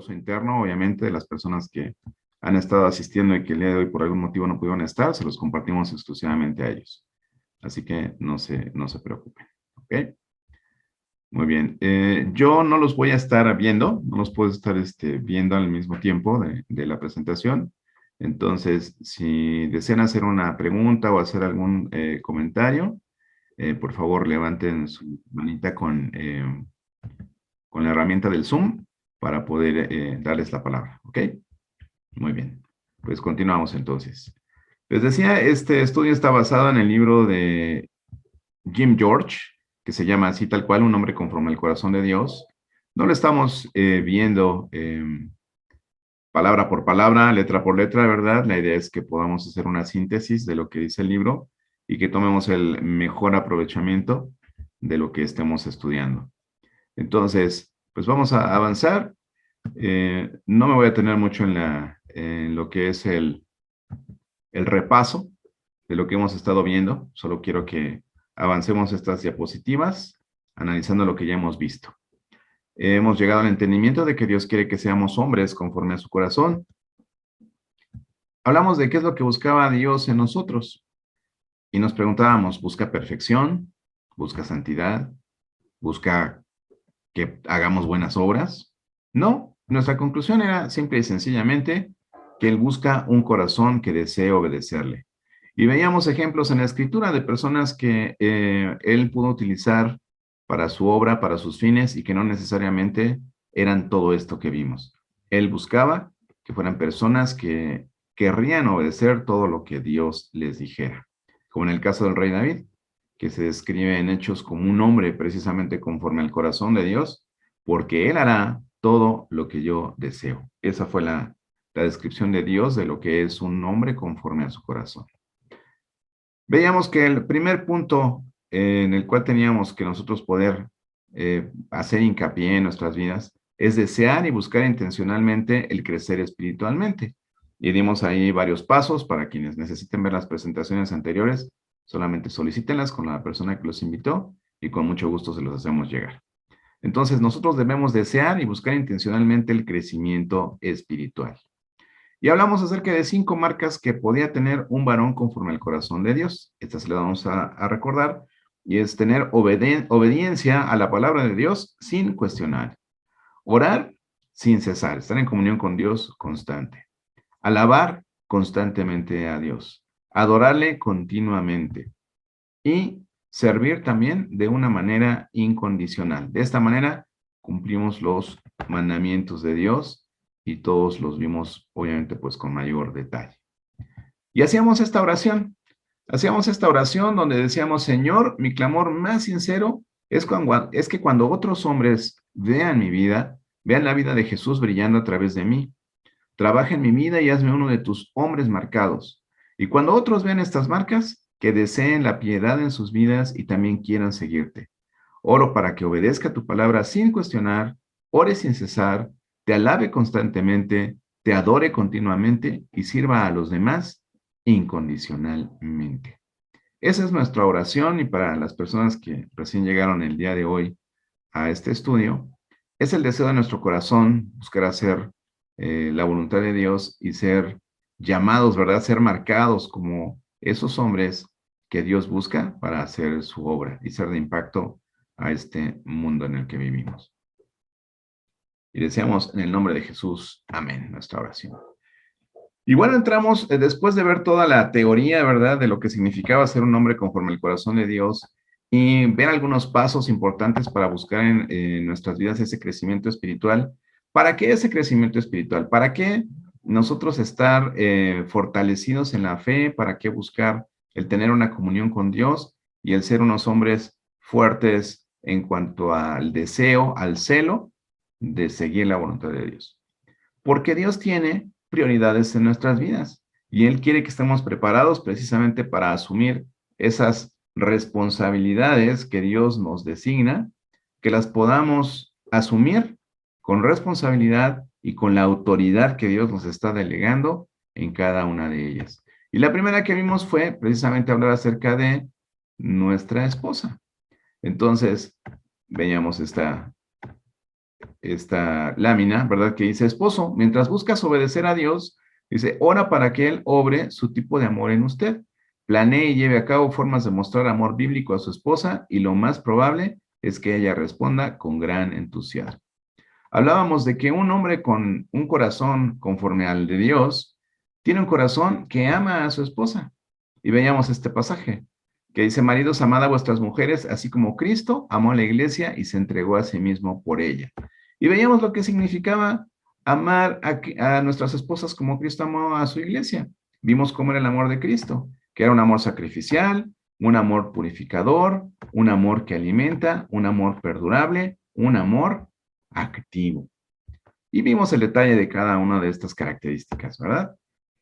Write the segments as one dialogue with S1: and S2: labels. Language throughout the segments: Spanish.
S1: uso interno, obviamente, de las personas que han estado asistiendo y que el día de hoy por algún motivo no pudieron estar, se los compartimos exclusivamente a ellos. Así que no se preocupen. ¿Ok? Muy bien. Yo no los voy a estar viendo, no los puedo estar viendo al mismo tiempo de la presentación. Entonces, si desean hacer una pregunta o hacer algún comentario, por favor levanten su manita con la herramienta del Zoom para poder darles la palabra. ¿Ok? Muy bien. Pues continuamos entonces. Les decía, este estudio está basado en el libro de Jim George, que se llama así tal cual, Un hombre conforme al corazón de Dios. No lo estamos viendo palabra por palabra, letra por letra, ¿verdad? La idea es que podamos hacer una síntesis de lo que dice el libro y que tomemos el mejor aprovechamiento de lo que estemos estudiando. Entonces, pues vamos a avanzar. No me voy a tener mucho en lo que es el repaso de lo que hemos estado viendo. Solo quiero que avancemos estas diapositivas analizando lo que ya hemos visto. Hemos llegado al entendimiento de que Dios quiere que seamos hombres conforme a su corazón. Hablamos de qué es lo que buscaba Dios en nosotros y nos preguntábamos, ¿busca perfección? ¿Busca santidad? ¿Busca que hagamos buenas obras? No, nuestra conclusión era simple y sencillamente que Él busca un corazón que desee obedecerle. Y veíamos ejemplos en la escritura de personas que Él pudo utilizar para su obra, para sus fines, y que no necesariamente eran todo esto que vimos. Él buscaba que fueran personas que querrían obedecer todo lo que Dios les dijera. Como en el caso del rey David, que se describe en Hechos como un hombre precisamente conforme al corazón de Dios, porque Él hará todo lo que yo deseo. Esa fue la descripción de Dios de lo que es un hombre conforme a su corazón. Veíamos que el primer punto en el cual teníamos que nosotros poder hacer hincapié en nuestras vidas es desear y buscar intencionalmente el crecer espiritualmente. Y dimos ahí varios pasos para quienes necesiten ver las presentaciones anteriores, solamente solicítenlas con la persona que los invitó y con mucho gusto se los hacemos llegar. Entonces, nosotros debemos desear y buscar intencionalmente el crecimiento espiritual. Y hablamos acerca de 5 marcas que podía tener un varón conforme al corazón de Dios. Estas se las vamos a recordar. Y es tener obediencia a la palabra de Dios sin cuestionar. Orar sin cesar, estar en comunión con Dios constante. Alabar constantemente a Dios. Adorarle continuamente. Y servir también de una manera incondicional. De esta manera cumplimos los mandamientos de Dios y todos los vimos, obviamente, pues con mayor detalle. Y hacíamos esta oración donde decíamos, Señor, mi clamor más sincero es que cuando otros hombres vean mi vida, vean la vida de Jesús brillando a través de mí. Trabaja en mi vida y hazme uno de tus hombres marcados. Y cuando otros vean estas marcas, que deseen la piedad en sus vidas y también quieran seguirte. Oro para que obedezca tu palabra sin cuestionar, ore sin cesar, te alabe constantemente, te adore continuamente y sirva a los demás incondicionalmente. Esa es nuestra oración y para las personas que recién llegaron el día de hoy a este estudio, es el deseo de nuestro corazón buscar hacer la voluntad de Dios y ser llamados, ¿verdad? Ser marcados como esos hombres que Dios busca para hacer su obra y ser de impacto a este mundo en el que vivimos. Y deseamos en el nombre de Jesús, amén, nuestra oración. Y bueno, entramos, después de ver toda la teoría, ¿verdad?, de lo que significaba ser un hombre conforme al corazón de Dios y ver algunos pasos importantes para buscar en nuestras vidas ese crecimiento espiritual. ¿Para qué ese crecimiento espiritual? ¿Para qué nosotros estar fortalecidos en la fe? ¿Para qué buscar el tener una comunión con Dios y el ser unos hombres fuertes en cuanto al deseo, al celo de seguir la voluntad de Dios? Porque Dios tiene prioridades en nuestras vidas y Él quiere que estemos preparados precisamente para asumir esas responsabilidades que Dios nos designa, que las podamos asumir con responsabilidad y con la autoridad que Dios nos está delegando en cada una de ellas. Y la primera que vimos fue precisamente hablar acerca de nuestra esposa. Entonces, veíamos esta lámina, ¿verdad? Que dice, esposo, mientras buscas obedecer a Dios, dice, ora para que Él obre su tipo de amor en usted. Planee y lleve a cabo formas de mostrar amor bíblico a su esposa y lo más probable es que ella responda con gran entusiasmo. Hablábamos de que un hombre con un corazón conforme al de Dios tiene un corazón que ama a su esposa. Y veíamos este pasaje que dice, maridos, amad a vuestras mujeres, así como Cristo amó a la iglesia y se entregó a sí mismo por ella. Y veíamos lo que significaba amar a nuestras esposas como Cristo amó a su iglesia. Vimos cómo era el amor de Cristo, que era un amor sacrificial, un amor purificador, un amor que alimenta, un amor perdurable, un amor activo. Y vimos el detalle de cada una de estas características, ¿verdad?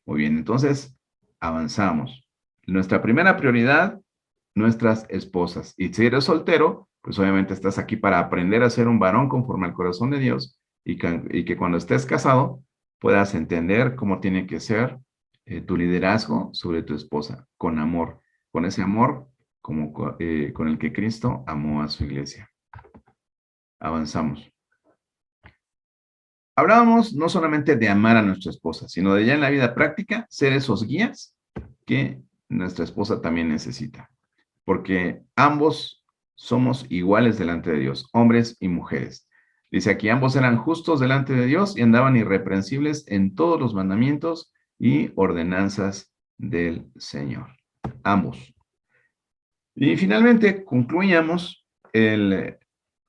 S1: Muy bien, entonces avanzamos. Nuestra primera prioridad, nuestras esposas. Y si eres soltero, pues obviamente estás aquí para aprender a ser un varón conforme al corazón de Dios y que cuando estés casado puedas entender cómo tiene que ser tu liderazgo sobre tu esposa, con amor, con ese amor como, con el que Cristo amó a su iglesia. Avanzamos. Hablábamos no solamente de amar a nuestra esposa, sino de ya en la vida práctica ser esos guías que nuestra esposa también necesita. Porque ambos somos iguales delante de Dios, hombres y mujeres. Dice aquí, ambos eran justos delante de Dios y andaban irreprensibles en todos los mandamientos y ordenanzas del Señor. Ambos. Y finalmente concluíamos el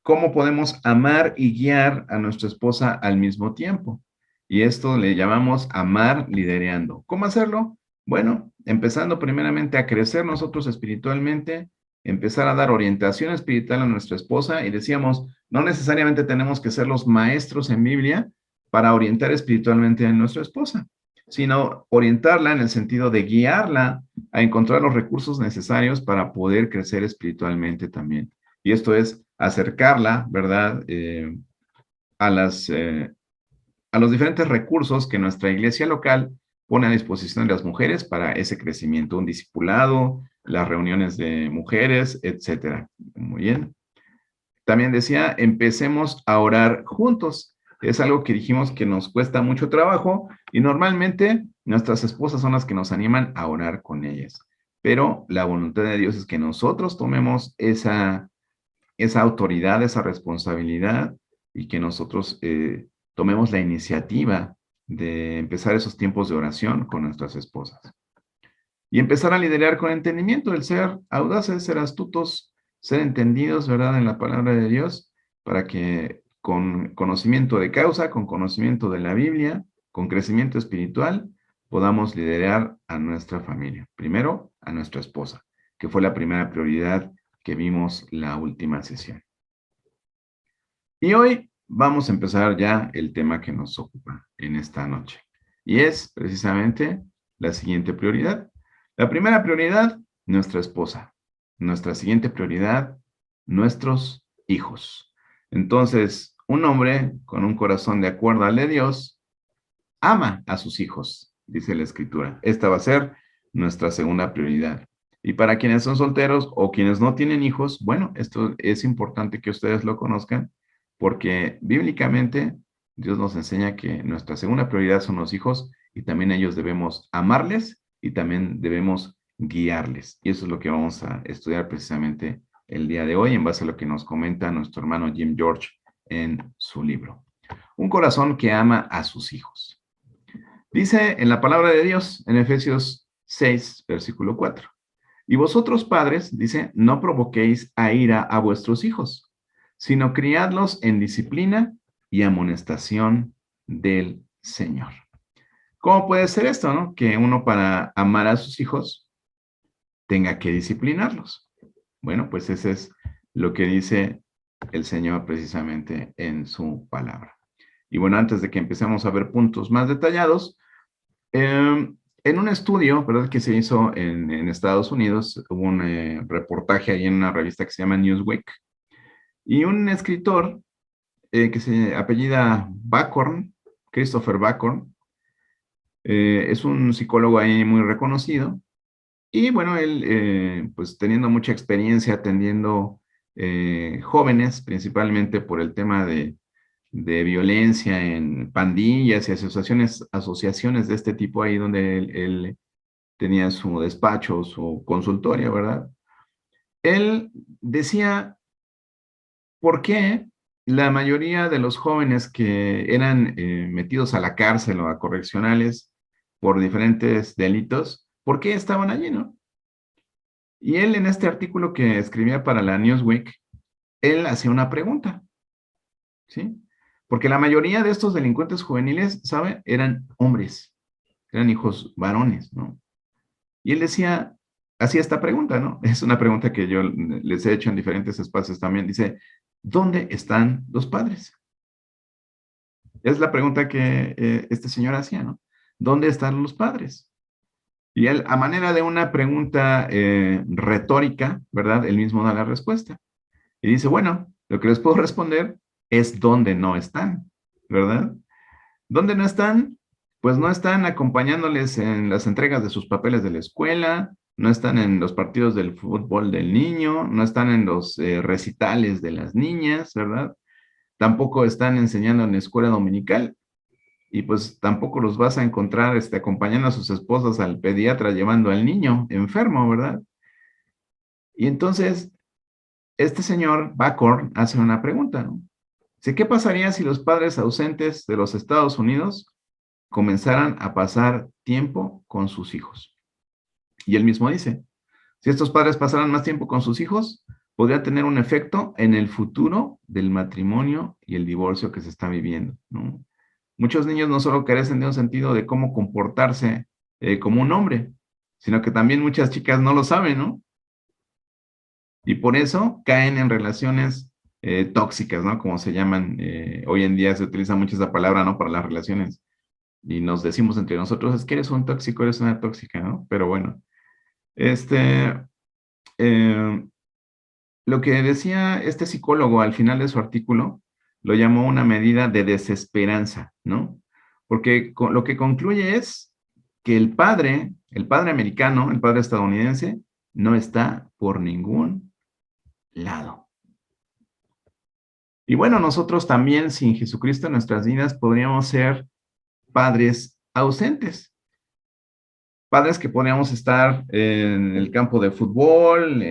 S1: cómo podemos amar y guiar a nuestra esposa al mismo tiempo. Y esto le llamamos amar liderando. ¿Cómo hacerlo? Bueno, empezando primeramente a crecer nosotros espiritualmente, empezar a dar orientación espiritual a nuestra esposa y decíamos, no necesariamente tenemos que ser los maestros en Biblia para orientar espiritualmente a nuestra esposa, sino orientarla en el sentido de guiarla a encontrar los recursos necesarios para poder crecer espiritualmente también. Y esto es acercarla, ¿verdad? A a los diferentes recursos que nuestra iglesia local pone a disposición de las mujeres para ese crecimiento, un discipulado, las reuniones de mujeres, etcétera. Muy bien. También decía, empecemos a orar juntos. Es algo que dijimos que nos cuesta mucho trabajo y normalmente nuestras esposas son las que nos animan a orar con ellas. Pero la voluntad de Dios es que nosotros tomemos esa autoridad, esa responsabilidad y que nosotros tomemos la iniciativa de empezar esos tiempos de oración con nuestras esposas. Y empezar a liderar con entendimiento, el ser audaces, ser astutos, ser entendidos, ¿verdad?, en la palabra de Dios, para que con conocimiento de causa, con conocimiento de la Biblia, con crecimiento espiritual, podamos liderar a nuestra familia. Primero, a nuestra esposa, que fue la primera prioridad que vimos la última sesión. Y hoy vamos a empezar ya el tema que nos ocupa en esta noche. Y es precisamente la siguiente prioridad. La primera prioridad, nuestra esposa. Nuestra siguiente prioridad, nuestros hijos. Entonces, un hombre con un corazón de acuerdo al de Dios, ama a sus hijos, dice la Escritura. Esta va a ser nuestra segunda prioridad. Y para quienes son solteros o quienes no tienen hijos, bueno, esto es importante que ustedes lo conozcan, porque bíblicamente Dios nos enseña que nuestra segunda prioridad son los hijos y también ellos debemos amarles y también debemos guiarles. Y eso es lo que vamos a estudiar precisamente el día de hoy en base a lo que nos comenta nuestro hermano Jim George en su libro. Un corazón que ama a sus hijos. Dice en la palabra de Dios en Efesios 6, versículo 4. Y vosotros padres, dice, no provoquéis a ira a vuestros hijos, sino criadlos en disciplina y amonestación del Señor. ¿Cómo puede ser esto, no? Que uno para amar a sus hijos tenga que disciplinarlos. Bueno, pues ese es lo que dice el Señor precisamente en su palabra. Y bueno, antes de que empecemos a ver puntos más detallados, en un estudio, ¿verdad?, que se hizo en Estados Unidos, hubo un reportaje ahí en una revista que se llama Newsweek, y un escritor que se apellida Bacon, Christopher Bacon, es un psicólogo ahí muy reconocido, y bueno, él, pues teniendo mucha experiencia atendiendo jóvenes, principalmente por el tema de violencia en pandillas y asociaciones de este tipo ahí donde él tenía su despacho, su consultorio, ¿verdad? Él decía, ¿por qué la mayoría de los jóvenes que eran metidos a la cárcel o a correccionales por diferentes delitos, por qué estaban allí, no? Y él en este artículo que escribía para la Newsweek, él hacía una pregunta, ¿sí? Porque la mayoría de estos delincuentes juveniles, ¿sabe? Eran hombres, eran hijos varones, ¿no? Y él decía, hacía esta pregunta, ¿no? Es una pregunta que yo les he hecho en diferentes espacios también. Dice, ¿dónde están los padres? Es la pregunta que este señor hacía, ¿no? ¿Dónde están los padres? Y él, a manera de una pregunta retórica, ¿verdad? Él mismo da la respuesta. Y dice, bueno, lo que les puedo responder es dónde no están, ¿verdad? ¿Dónde no están? Pues no están acompañándoles en las entregas de sus papeles de la escuela, no están en los partidos del fútbol del niño, no están en los recitales de las niñas, ¿verdad? Tampoco están enseñando en la escuela dominical y pues tampoco los vas a encontrar acompañando a sus esposas al pediatra llevando al niño enfermo, ¿verdad? Y entonces este señor Bacon hace una pregunta, ¿no? Dice, ¿qué pasaría si los padres ausentes de los Estados Unidos comenzaran a pasar tiempo con sus hijos? Y él mismo dice, si estos padres pasaran más tiempo con sus hijos, podría tener un efecto en el futuro del matrimonio y el divorcio que se está viviendo, ¿no? Muchos niños no solo carecen de un sentido de cómo comportarse como un hombre, sino que también muchas chicas no lo saben, ¿no? Y por eso caen en relaciones tóxicas, ¿no? Como se llaman. Hoy en día se utiliza mucho esa palabra, ¿no? Para las relaciones. Y nos decimos entre nosotros, es que eres un tóxico, eres una tóxica, ¿no? Pero bueno, este, eh, lo que decía este psicólogo al final de su artículo, lo llamó una medida de desesperanza, ¿no? Porque lo que concluye es que el padre americano, el padre estadounidense, no está por ningún lado. Y bueno, nosotros también sin Jesucristo en nuestras vidas podríamos ser padres ausentes. Padres que podríamos estar en el campo de fútbol,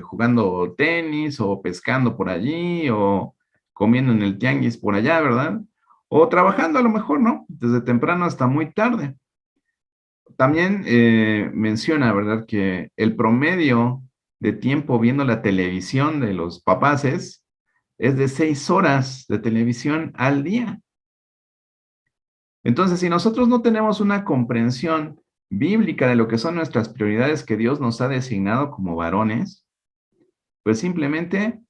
S1: jugando tenis o pescando por allí o comiendo en el tianguis por allá, ¿verdad? O trabajando a lo mejor, ¿no? Desde temprano hasta muy tarde. También menciona, ¿verdad? Que el promedio de tiempo viendo la televisión de los papás es de 6 horas de televisión al día. Entonces, si nosotros no tenemos una comprensión bíblica de lo que son nuestras prioridades que Dios nos ha designado como varones, pues simplemente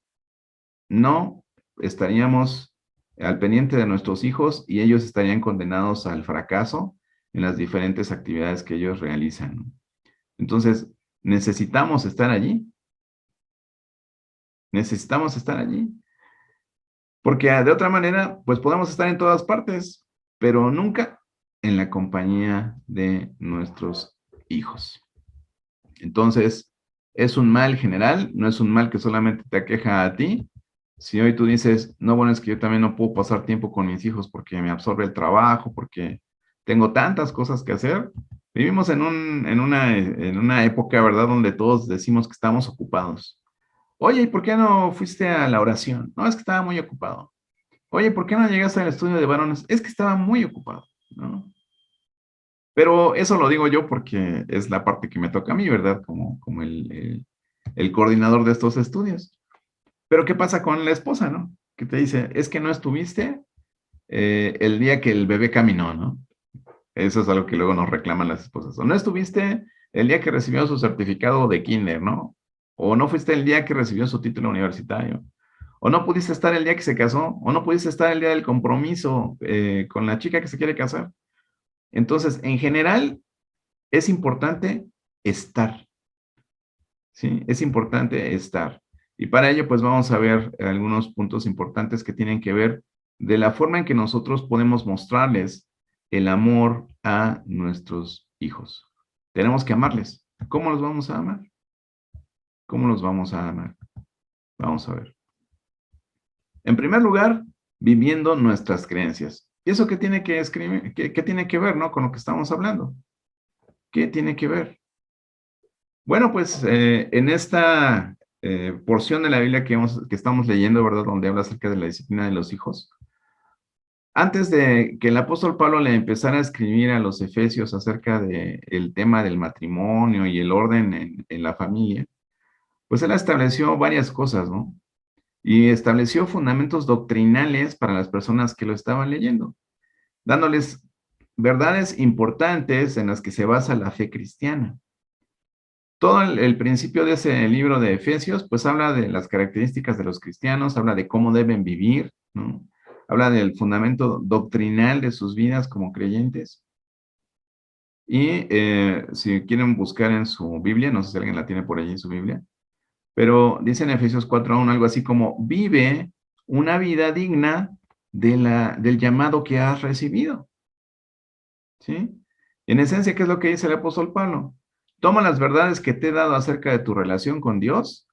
S1: no estaríamos al pendiente de nuestros hijos y ellos estarían condenados al fracaso en las diferentes actividades que ellos realizan. Entonces, necesitamos estar allí. Necesitamos estar allí. Porque de otra manera, pues podemos estar en todas partes, pero nunca en la compañía de nuestros hijos. Entonces, es un mal general, no es un mal que solamente te aqueja a ti. Si hoy tú dices, no, bueno, es que yo también no puedo pasar tiempo con mis hijos porque me absorbe el trabajo, porque tengo tantas cosas que hacer. Vivimos en una época, ¿verdad?, donde todos decimos que estamos ocupados. Oye, ¿y por qué no fuiste a la oración? No, es que estaba muy ocupado. Oye, ¿por qué no llegaste al estudio de varones? Es que estaba muy ocupado, ¿no? Pero eso lo digo yo porque es la parte que me toca a mí, ¿verdad? Como el coordinador de estos estudios. Pero ¿qué pasa con la esposa, no? Que te dice, es que no estuviste el día que el bebé caminó, ¿no? Eso es algo que luego nos reclaman las esposas. O no estuviste el día que recibió su certificado de kinder, ¿no? O no fuiste el día que recibió su título universitario. O no pudiste estar el día que se casó. O no pudiste estar el día del compromiso con la chica que se quiere casar. Entonces, en general, es importante estar, ¿sí? Es importante estar. Y para ello, pues vamos a ver algunos puntos importantes que tienen que ver de la forma en que nosotros podemos mostrarles el amor a nuestros hijos. Tenemos que amarles. ¿Cómo los vamos a amar? ¿Cómo los vamos a amar? Vamos a ver. En primer lugar, viviendo nuestras creencias. ¿Y eso qué tiene que escribir, qué tiene que ver, ¿no? Con lo que estamos hablando? ¿Qué tiene que ver? Bueno, pues en esta porción de la Biblia que estamos leyendo, ¿verdad? Donde habla acerca de la disciplina de los hijos. Antes de que el apóstol Pablo le empezara a escribir a los efesios acerca del tema del matrimonio y el orden en la familia, pues él estableció varias cosas, ¿no? Y estableció fundamentos doctrinales para las personas que lo estaban leyendo, dándoles verdades importantes en las que se basa la fe cristiana. Todo el principio de ese libro de Efesios, pues habla de las características de los cristianos, habla de cómo deben vivir, ¿no? Habla del fundamento doctrinal de sus vidas como creyentes. Y si quieren buscar en su Biblia, no sé si alguien la tiene por allí en su Biblia, pero dice en Efesios 4:1 algo así como, vive una vida digna del llamado que has recibido. ¿Sí? En esencia, ¿qué es lo que dice el apóstol Pablo? Toma las verdades que te he dado acerca de tu relación con Dios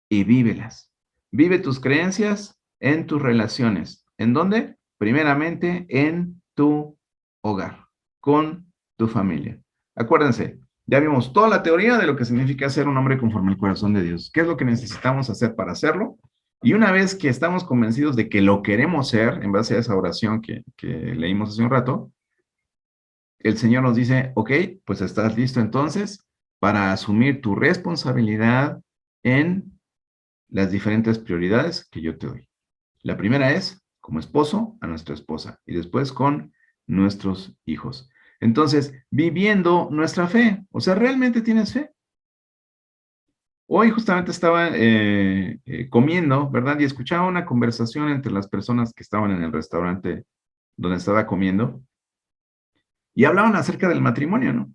S1: y vívelas. Vive tus creencias en tus relaciones. ¿En dónde? Primeramente en tu hogar, con tu familia. Acuérdense, ya vimos toda la teoría de lo que significa ser un hombre conforme al corazón de Dios. ¿Qué es lo que necesitamos hacer para hacerlo? Y una vez que estamos convencidos de que lo queremos ser, en base a esa oración que leímos hace un rato, el Señor nos dice, ok, pues estás listo entonces para asumir tu responsabilidad en las diferentes prioridades que yo te doy. La primera es, como esposo, a nuestra esposa y después con nuestros hijos. Entonces, viviendo nuestra fe, o sea, ¿realmente tienes fe? Hoy justamente estaba comiendo, ¿verdad? Y escuchaba una conversación entre las personas que estaban en el restaurante donde estaba comiendo y hablaban acerca del matrimonio, ¿no?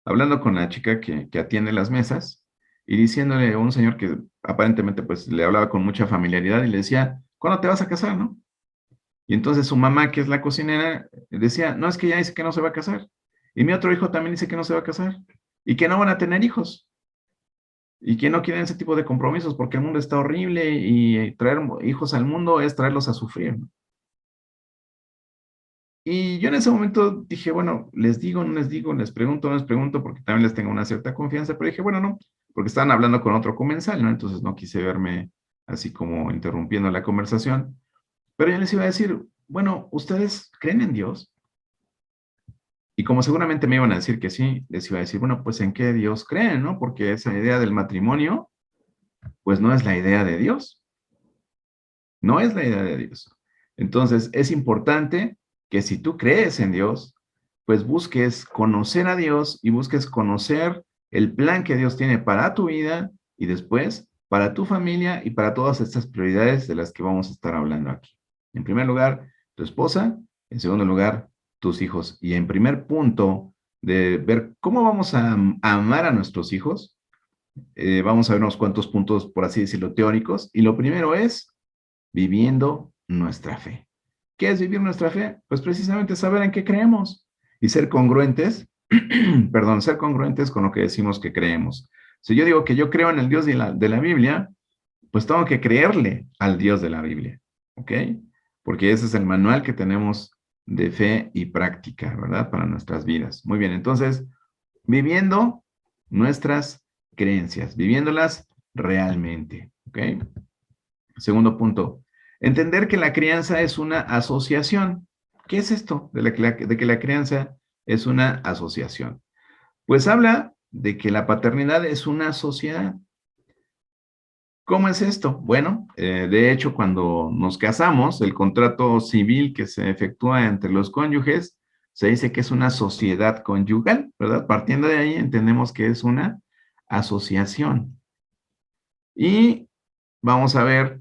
S1: Hablando con la chica que atiende las mesas y diciéndole a un señor que aparentemente pues le hablaba con mucha familiaridad y le decía, ¿cuándo te vas a casar, no? Y entonces su mamá, que es la cocinera, decía, no, es que ya dice que no se va a casar. Y mi otro hijo también dice que no se va a casar y que no van a tener hijos y que no quieren ese tipo de compromisos porque el mundo está horrible y traer hijos al mundo es traerlos a sufrir, ¿no? Y yo en ese momento dije, bueno, les digo, no les digo, les pregunto, no les pregunto, porque también les tengo una cierta confianza, pero dije, bueno, no, porque estaban hablando con otro comensal, ¿no? Entonces no quise verme así como interrumpiendo la conversación, pero yo les iba a decir, bueno, ¿ustedes creen en Dios? Y como seguramente me iban a decir que sí, les iba a decir, bueno, pues ¿en qué Dios creen, no? Porque esa idea del matrimonio, pues no es la idea de Dios, no es la idea de Dios. Entonces es importante que si tú crees en Dios, pues busques conocer a Dios y busques conocer el plan que Dios tiene para tu vida y después para tu familia y para todas estas prioridades de las que vamos a estar hablando aquí. En primer lugar, tu esposa. En segundo lugar, tus hijos. Y en primer punto de ver cómo vamos a amar a nuestros hijos, vamos a ver unos cuantos puntos, por así decirlo, teóricos. Y lo primero es viviendo nuestra fe. ¿Qué es vivir nuestra fe? Pues precisamente saber en qué creemos y ser congruentes, perdón, ser congruentes con lo que decimos que creemos. Si yo digo que yo creo en el Dios de la Biblia, pues tengo que creerle al Dios de la Biblia, ¿ok? Porque ese es el manual que tenemos de fe y práctica, ¿verdad? Para nuestras vidas. Muy bien, entonces, viviendo nuestras creencias, viviéndolas realmente, ¿ok? Segundo punto, entender que la crianza es una asociación. ¿Qué es esto de que la crianza es una asociación? Pues habla de que la paternidad es una sociedad. ¿Cómo es esto? Bueno, de hecho, cuando nos casamos, el contrato civil que se efectúa entre los cónyuges, se dice que es una sociedad conyugal, ¿verdad? Partiendo de ahí, entendemos que es una asociación. Y vamos a ver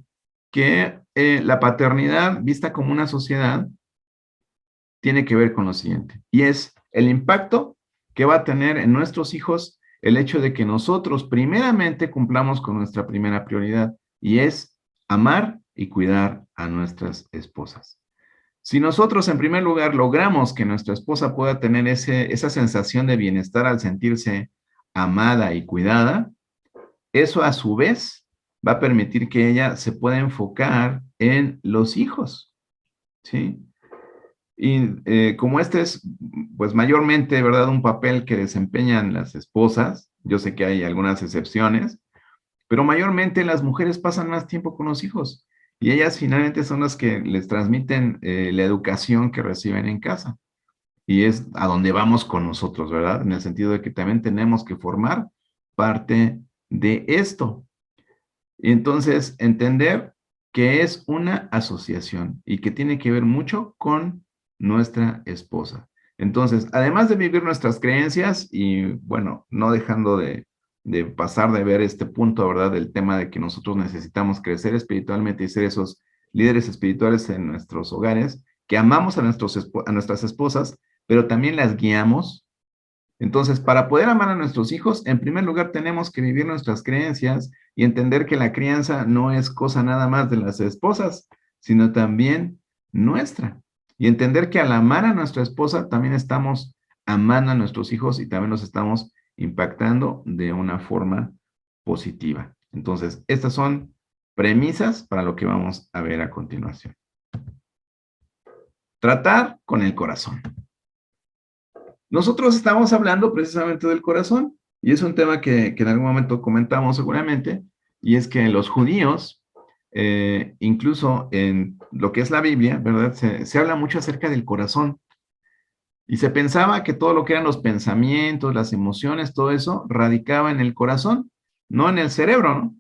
S1: que la paternidad, vista como una sociedad, tiene que ver con lo siguiente, y es el impacto que va a tener en nuestros hijos el hecho de que nosotros primeramente cumplamos con nuestra primera prioridad, y es amar y cuidar a nuestras esposas. Si nosotros en primer lugar logramos que nuestra esposa pueda tener esa sensación de bienestar al sentirse amada y cuidada, eso a su vez va a permitir que ella se pueda enfocar en los hijos, ¿sí? Y como este es, pues mayormente, ¿verdad? Un papel que desempeñan las esposas, yo sé que hay algunas excepciones, pero mayormente las mujeres pasan más tiempo con los hijos y ellas finalmente son las que les transmiten la educación que reciben en casa. Y es a donde vamos con nosotros, ¿verdad? En el sentido de que también tenemos que formar parte de esto. Y entonces entender que es una asociación y que tiene que ver mucho con nuestra esposa. Entonces, además de vivir nuestras creencias y, bueno, no dejando de pasar de ver este punto, ¿verdad? Del tema de que nosotros necesitamos crecer espiritualmente y ser esos líderes espirituales en nuestros hogares, que amamos a, a nuestras esposas, pero también las guiamos. Entonces, para poder amar a nuestros hijos, en primer lugar tenemos que vivir nuestras creencias y entender que la crianza no es cosa nada más de las esposas, sino también nuestra. Y entender que al amar a nuestra esposa, también estamos amando a nuestros hijos y también los estamos impactando de una forma positiva. Entonces, estas son premisas para lo que vamos a ver a continuación. Tratar con el corazón. Nosotros estamos hablando precisamente del corazón y es un tema que en algún momento comentamos seguramente, y es que los judíos, incluso en lo que es la Biblia, ¿verdad? Se habla mucho acerca del corazón y se pensaba que todo lo que eran los pensamientos, las emociones, todo eso radicaba en el corazón, no en el cerebro, ¿no?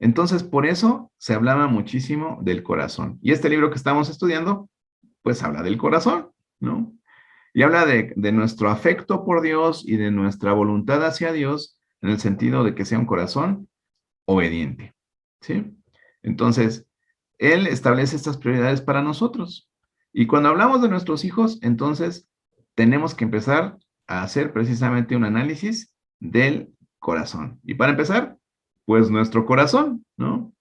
S1: Entonces, por eso se hablaba muchísimo del corazón. Y este libro que estamos estudiando, pues habla del corazón, ¿no? Y habla de nuestro afecto por Dios y de nuestra voluntad hacia Dios en el sentido de que sea un corazón obediente. ¿Sí? Entonces, Él establece estas prioridades para nosotros. Y cuando hablamos de nuestros hijos, entonces tenemos que empezar a hacer precisamente un análisis del corazón. Y para empezar, pues nuestro corazón, ¿no?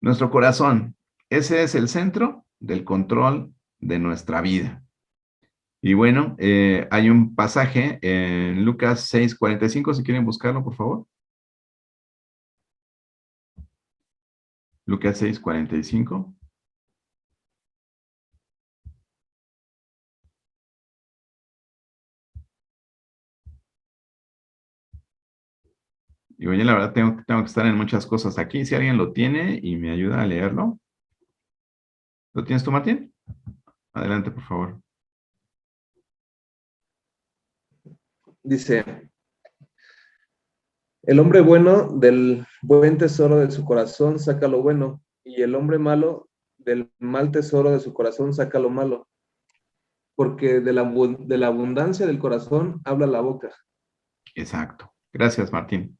S1: Nuestro corazón, ese es el centro del control de nuestra vida. Y bueno, hay un pasaje en Lucas 6:45, si quieren buscarlo, por favor. Lucas 6:45. Y oye, la verdad tengo que estar en muchas cosas aquí. Si alguien lo tiene y me ayuda a leerlo. ¿Lo tienes tú, Martín? Adelante, por favor.
S2: Dice, el hombre bueno del buen tesoro de su corazón saca lo bueno, y el hombre malo del mal tesoro de su corazón saca lo malo, porque de la abundancia del corazón habla la boca.
S1: Exacto. Gracias, Martín.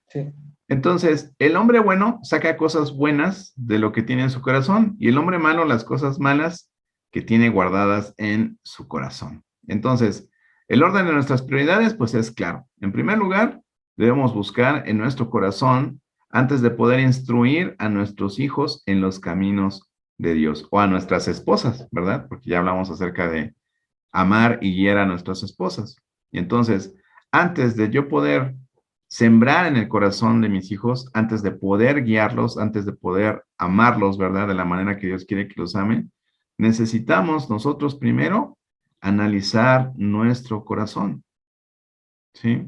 S2: Sí.
S1: Entonces, el hombre bueno saca cosas buenas de lo que tiene en su corazón y el hombre malo las cosas malas que tiene guardadas en su corazón. Entonces, el orden de nuestras prioridades, pues es claro. En primer lugar, debemos buscar en nuestro corazón antes de poder instruir a nuestros hijos en los caminos de Dios o a nuestras esposas, ¿verdad? Porque ya hablamos acerca de amar y guiar a nuestras esposas. Y entonces, antes de yo poder sembrar en el corazón de mis hijos, antes de poder guiarlos, antes de poder amarlos, ¿verdad? De la manera que Dios quiere que los amen, necesitamos nosotros primero analizar nuestro corazón, ¿sí?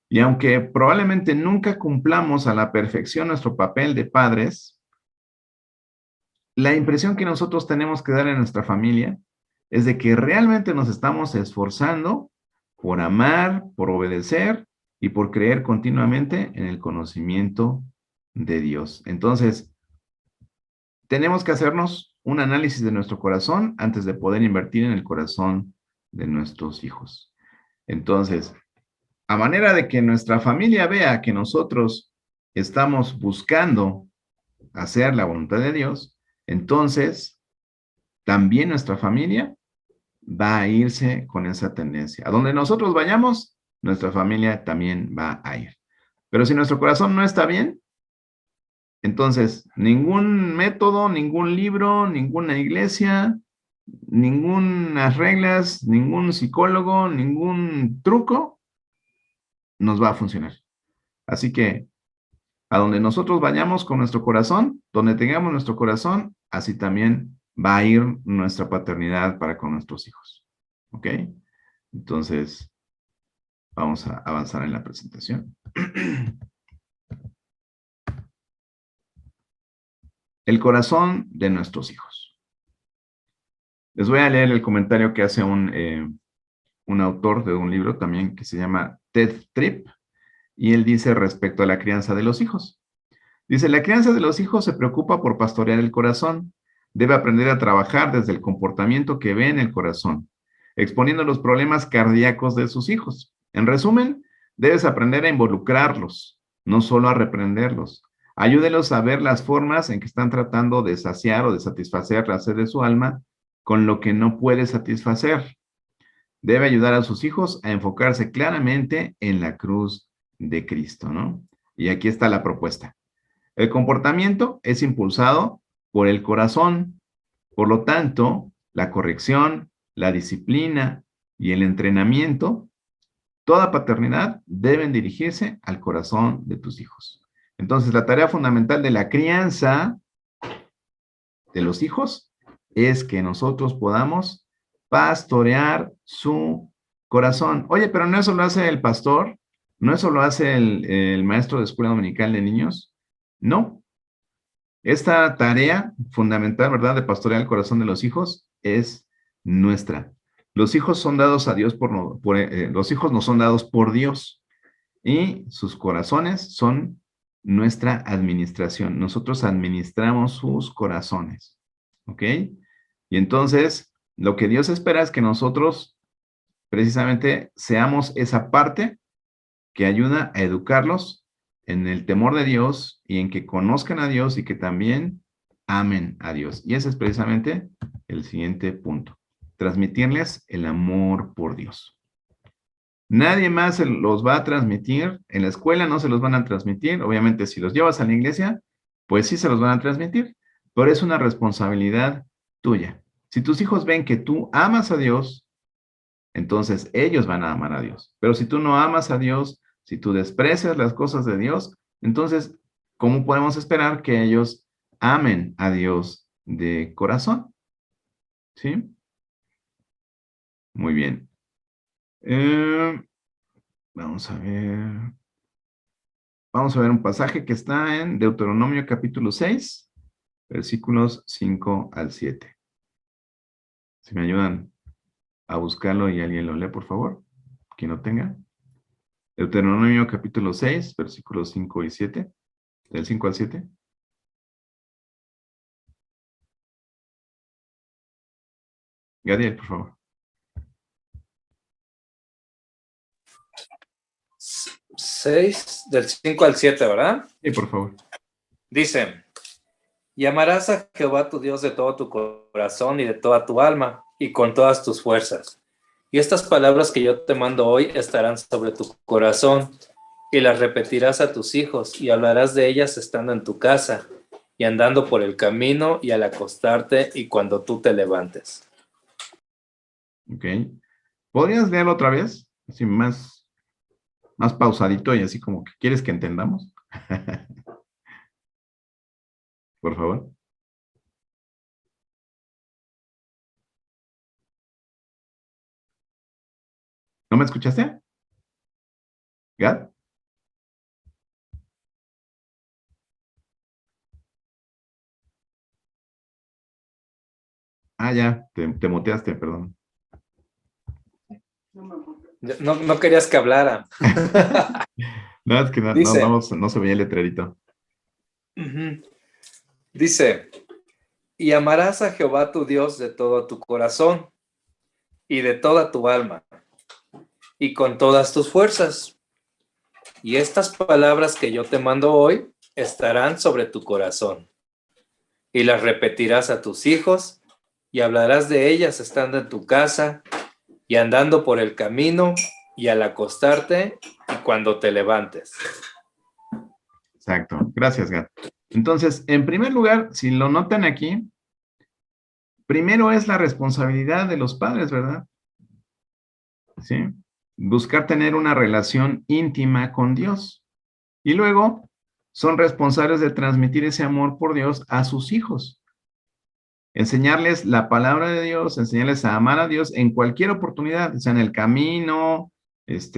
S1: Y aunque probablemente nunca cumplamos a la perfección nuestro papel de padres, la impresión que nosotros tenemos que dar en nuestra familia es de que realmente nos estamos esforzando por amar, por obedecer y por creer continuamente en el conocimiento de Dios. Entonces, tenemos que hacernos un análisis de nuestro corazón antes de poder invertir en el corazón de nuestros hijos. Entonces, a manera de que nuestra familia vea que nosotros estamos buscando hacer la voluntad de Dios, entonces también nuestra familia va a irse con esa tendencia. A donde nosotros vayamos, nuestra familia también va a ir. Pero si nuestro corazón no está bien, entonces ningún método, ningún libro, ninguna iglesia, ninguna reglas, ningún psicólogo, ningún truco nos va a funcionar. Así que A donde nosotros vayamos con nuestro corazón, donde tengamos nuestro corazón, así también va a ir nuestra paternidad para con nuestros hijos. ¿Ok? Entonces, vamos a avanzar en la presentación. El corazón de nuestros hijos. Les voy a leer el comentario que hace un autor de un libro también que se llama Ted Tripp, y él dice respecto a la crianza de los hijos. Dice, la crianza de los hijos se preocupa por pastorear el corazón. Debe aprender a trabajar desde el comportamiento que ve en el corazón, exponiendo los problemas cardíacos de sus hijos. En resumen, debes aprender a involucrarlos, no solo a reprenderlos. Ayúdelos a ver las formas en que están tratando de saciar o de satisfacer la sed de su alma con lo que no puede satisfacer. Debe ayudar a sus hijos a enfocarse claramente en la cruz de Cristo, ¿no? Y aquí está la propuesta. El comportamiento es impulsado por el corazón. Por lo tanto, la corrección, la disciplina y el entrenamiento, toda paternidad deben dirigirse al corazón de tus hijos. Entonces, la tarea fundamental de la crianza de los hijos es que nosotros podamos pastorear su corazón. Oye, pero no eso lo hace el pastor, no eso lo hace el maestro de escuela dominical de niños. No. Esta tarea fundamental, ¿verdad?, de pastorear el corazón de los hijos es nuestra. Los hijos son dados a Dios los hijos nos son dados por Dios y sus corazones son nuestra administración. Nosotros administramos sus corazones, ¿ok? Y entonces, lo que Dios espera es que nosotros precisamente seamos esa parte que ayuda a educarlos en el temor de Dios y en que conozcan a Dios y que también amen a Dios. Y ese es precisamente el siguiente punto. Transmitirles el amor por Dios. Nadie más se los va a transmitir. En la escuela no se los van a transmitir. Obviamente, si los llevas a la iglesia, pues sí se los van a transmitir. Pero es una responsabilidad tuya. Si tus hijos ven que tú amas a Dios, entonces ellos van a amar a Dios. Pero si tú no amas a Dios, si tú desprecias las cosas de Dios, entonces, ¿cómo podemos esperar que ellos amen a Dios de corazón? ¿Sí? Muy bien. Vamos a ver. Vamos a ver un pasaje que está en Deuteronomio capítulo 6, versículos 5 al 7. Si me ayudan a buscarlo y alguien lo lee, por favor. Quien lo tenga. Deuteronomio capítulo 6, versículos 5 y 7. Del 5 al 7. Gadiel, por favor.
S3: 6, del 5 al 7, ¿verdad?
S1: Sí, por favor.
S3: Dice, y amarás a Jehová tu Dios de todo tu corazón y de toda tu alma y con todas tus fuerzas. Y estas palabras que yo te mando hoy estarán sobre tu corazón y las repetirás a tus hijos y hablarás de ellas estando en tu casa y andando por el camino y al acostarte y cuando tú te levantes.
S1: Ok. ¿Podrías leerlo otra vez? Así más pausadito y así como que quieres que entendamos. Por favor. ¿No me escuchaste? ¿Gad? Ah, ya, te muteaste, perdón.
S3: No querías que hablara.
S1: No, es que
S3: Dice,
S1: no se veía el letrerito.
S3: Dice, y amarás a Jehová tu Dios de todo tu corazón y de toda tu alma y con todas tus fuerzas. Y estas palabras que yo te mando hoy estarán sobre tu corazón. Y las repetirás a tus hijos y hablarás de ellas estando en tu casa y andando por el camino y al acostarte y cuando te levantes.
S1: Exacto. Gracias, Gad. Entonces, en primer lugar, si lo notan aquí, primero es la responsabilidad de los padres, ¿verdad? ¿Sí? Buscar tener una relación íntima con Dios. Y luego, son responsables de transmitir ese amor por Dios a sus hijos. Enseñarles la palabra de Dios, enseñarles a amar a Dios en cualquier oportunidad, o sea, en el camino,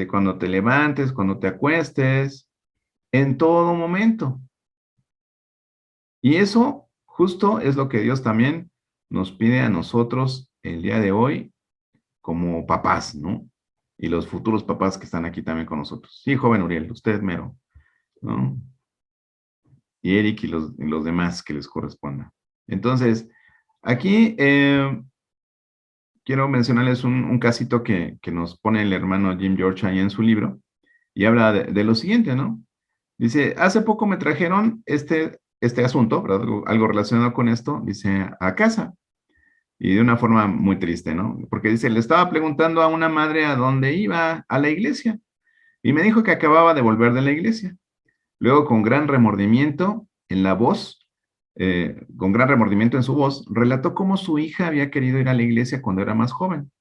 S1: cuando te levantes, cuando te acuestes, en todo momento. Y eso justo es lo que Dios también nos pide a nosotros el día de hoy como papás, ¿no? Y los futuros papás que están aquí también con nosotros. Sí, joven Uriel, usted mero, ¿no? Y Eric y los demás que les corresponda. Entonces, aquí quiero mencionarles un casito que nos pone el hermano Jim George ahí en su libro y habla de lo siguiente, ¿no? Dice, hace poco me trajeron este asunto, ¿verdad? Algo relacionado con esto, dice, a casa. Y de una forma muy triste, ¿no? Porque dice, le estaba preguntando a una madre a dónde iba, a la iglesia. Y me dijo que acababa de volver de la iglesia. Luego, con gran remordimiento en la voz, con gran remordimiento en su voz, relató cómo su hija había querido ir a la iglesia cuando era más joven,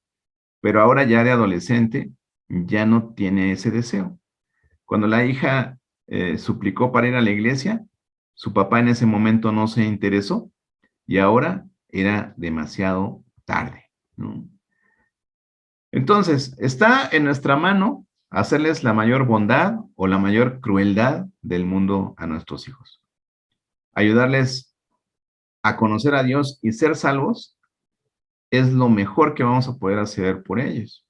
S1: pero ahora ya de adolescente ya no tiene ese deseo. Cuando la hija suplicó para ir a la iglesia, su papá en ese momento no se interesó y ahora era demasiado tarde, ¿no? Entonces, está en nuestra mano hacerles la mayor bondad o la mayor crueldad del mundo a nuestros hijos. Ayudarles a conocer a Dios y ser salvos es lo mejor que vamos a poder hacer por ellos.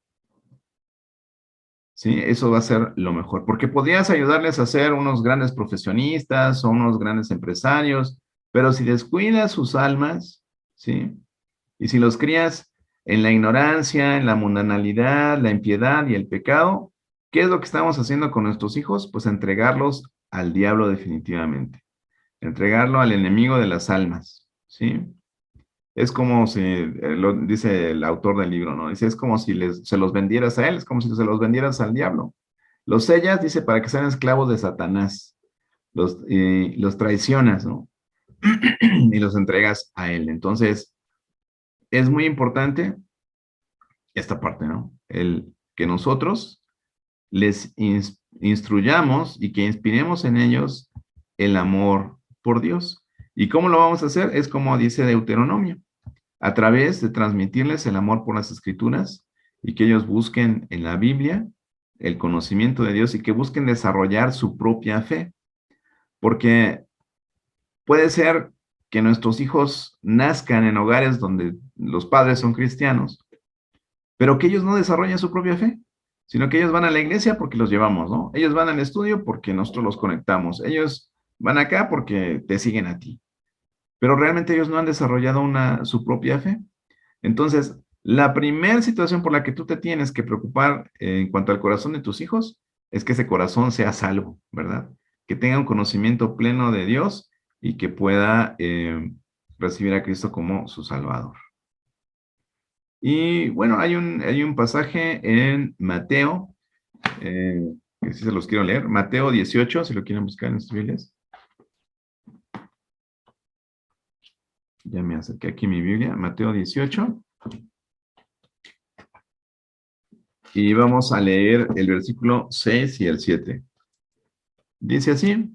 S1: ¿Sí? Eso va a ser lo mejor, porque podrías ayudarles a ser unos grandes profesionistas o unos grandes empresarios, pero si descuidas sus almas, ¿sí? Y si los crías en la ignorancia, en la mundanalidad, la impiedad y el pecado, ¿qué es lo que estamos haciendo con nuestros hijos? Pues entregarlos al diablo definitivamente, entregarlo al enemigo de las almas, ¿sí? Es como si, lo dice el autor del libro, ¿no? Dice, es como si se los vendieras a él, es como si se los vendieras al diablo. Los sellas, dice, para que sean esclavos de Satanás. Los traicionas, ¿no? Y los entregas a él. Entonces, es muy importante esta parte, ¿no? El que nosotros les instruyamos y que inspiremos en ellos el amor por Dios. ¿Y cómo lo vamos a hacer? Es como dice Deuteronomio, a través de transmitirles el amor por las Escrituras y que ellos busquen en la Biblia el conocimiento de Dios y que busquen desarrollar su propia fe. Porque puede ser que nuestros hijos nazcan en hogares donde los padres son cristianos, pero que ellos no desarrollen su propia fe, sino que ellos van a la iglesia porque los llevamos, ¿no? Ellos van al estudio porque nosotros los conectamos. Ellos van acá porque te siguen a ti. Pero realmente ellos no han desarrollado su propia fe. Entonces, la primera situación por la que tú te tienes que preocupar en cuanto al corazón de tus hijos es que ese corazón sea salvo, ¿verdad? Que tenga un conocimiento pleno de Dios y que pueda recibir a Cristo como su Salvador. Y bueno, hay un pasaje en Mateo, que sí se los quiero leer, Mateo 18, si lo quieren buscar en sus Biblias. Ya me acerqué aquí mi Biblia, Mateo 18. Y vamos a leer el versículo 6 y el 7. Dice así: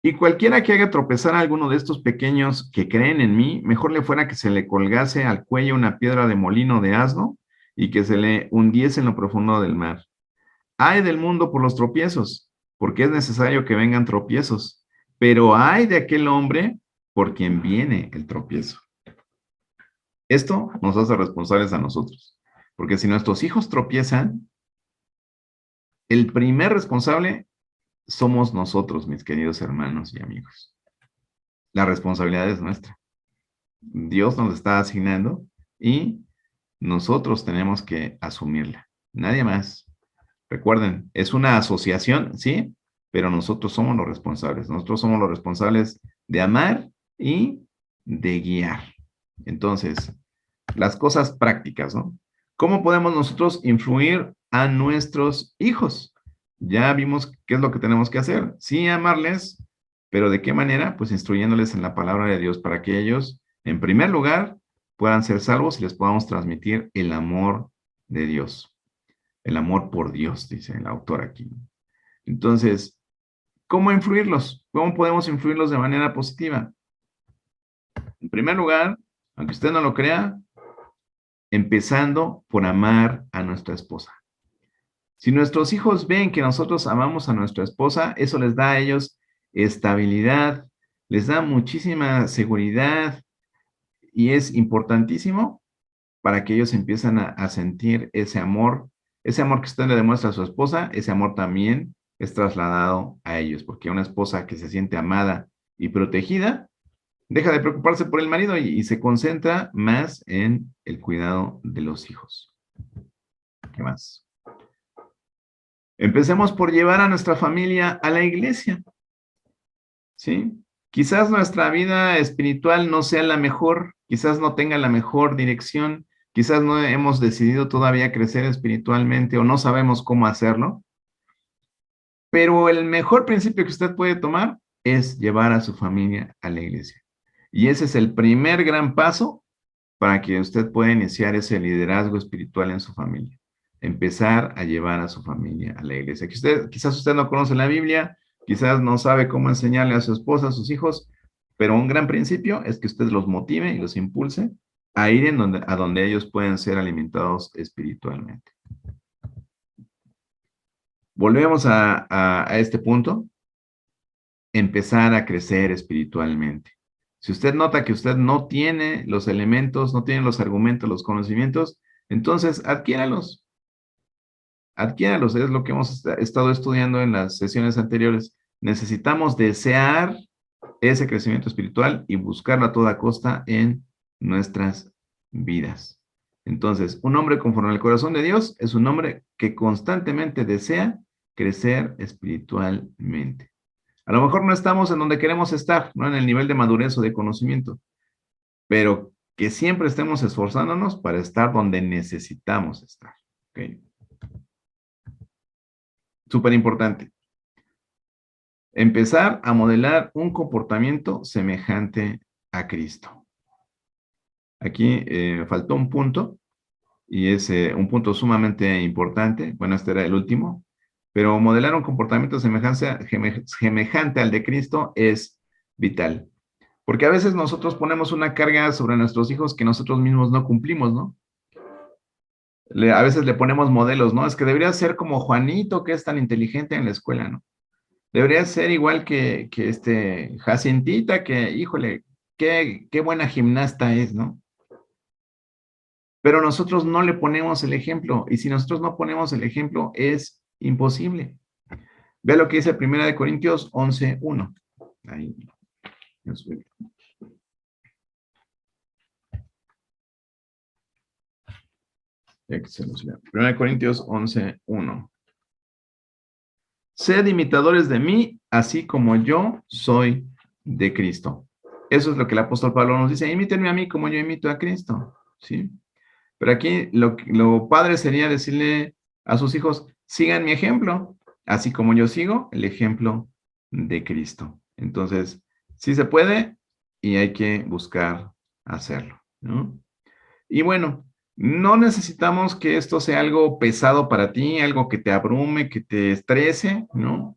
S1: y cualquiera que haga tropezar a alguno de estos pequeños que creen en mí, mejor le fuera que se le colgase al cuello una piedra de molino de asno y que se le hundiese en lo profundo del mar. Ay del mundo por los tropiezos, porque es necesario que vengan tropiezos, pero ay de aquel hombre por quien viene el tropiezo. Esto nos hace responsables a nosotros, porque si nuestros hijos tropiezan, el primer responsable somos nosotros, mis queridos hermanos y amigos. La responsabilidad es nuestra. Dios nos está asignando y nosotros tenemos que asumirla. Nadie más. Recuerden, es una asociación, ¿sí? Pero nosotros somos los responsables. Nosotros somos los responsables de amar y de guiar. Entonces, las cosas prácticas, ¿no? ¿Cómo podemos nosotros influir a nuestros hijos? Ya vimos qué es lo que tenemos que hacer. Sí, amarles, pero ¿de qué manera? Pues instruyéndoles en la palabra de Dios para que ellos, en primer lugar, puedan ser salvos y les podamos transmitir el amor de Dios. El amor por Dios, dice el autor aquí. Entonces, ¿Cómo influirlos? ¿Cómo podemos influirlos de manera positiva? En primer lugar, aunque usted no lo crea, empezando por amar a nuestra esposa. Si nuestros hijos ven que nosotros amamos a nuestra esposa, eso les da a ellos estabilidad, les da muchísima seguridad y es importantísimo para que ellos empiezan a sentir ese amor que usted le demuestra a su esposa, ese amor también es trasladado a ellos, porque una esposa que se siente amada y protegida, deja de preocuparse por el marido y se concentra más en el cuidado de los hijos. ¿Qué más? Empecemos por llevar a nuestra familia a la iglesia, ¿sí? Quizás nuestra vida espiritual no sea la mejor, quizás no tenga la mejor dirección, quizás no hemos decidido todavía crecer espiritualmente o no sabemos cómo hacerlo, pero el mejor principio que usted puede tomar es llevar a su familia a la iglesia. Y ese es el primer gran paso para que usted pueda iniciar ese liderazgo espiritual en su familia. Empezar a llevar a su familia a la iglesia. Quizás usted no conoce la Biblia, quizás no sabe cómo enseñarle a su esposa, a sus hijos, pero un gran principio es que usted los motive y los impulse a ir a donde ellos pueden ser alimentados espiritualmente. Volvemos a este punto. Empezar a crecer espiritualmente. Si usted nota que usted no tiene los elementos, no tiene los argumentos, los conocimientos, entonces adquiéralos. Adquiéralos, es lo que hemos estado estudiando en las sesiones anteriores. Necesitamos desear ese crecimiento espiritual y buscarlo a toda costa en nuestras vidas. Entonces, un hombre conforme al corazón de Dios es un hombre que constantemente desea crecer espiritualmente. A lo mejor no estamos en donde queremos estar, no en el nivel de madurez o de conocimiento, pero que siempre estemos esforzándonos para estar donde necesitamos estar. ¿Okay? Súper importante. Empezar a modelar un comportamiento semejante a Cristo. Aquí faltó un punto, y es un punto sumamente importante. Bueno, este era el último, pero modelar un comportamiento semejante al de Cristo es vital. Porque a veces nosotros ponemos una carga sobre nuestros hijos que nosotros mismos no cumplimos, ¿no? A veces le ponemos modelos, ¿no? Es que debería ser como Juanito, que es tan inteligente en la escuela, ¿no? Debería ser igual que Jacintita, que, híjole, qué buena gimnasta es, ¿no? Pero nosotros no le ponemos el ejemplo, y si nosotros no ponemos el ejemplo, es imposible. Vea lo que dice 1 Corintios 11:1. Ahí. 1 Corintios 11:1. Sed imitadores de mí, así como yo soy de Cristo. Eso es lo que el apóstol Pablo nos dice. Imítenme a mí como yo imito a Cristo. ¿Sí? Pero aquí lo padre sería decirle a sus hijos, sigan mi ejemplo, así como yo sigo el ejemplo de Cristo. Entonces, sí se puede y hay que buscar hacerlo, ¿no? Y bueno, no necesitamos que esto sea algo pesado para ti, algo que te abrume, que te estrese, ¿no?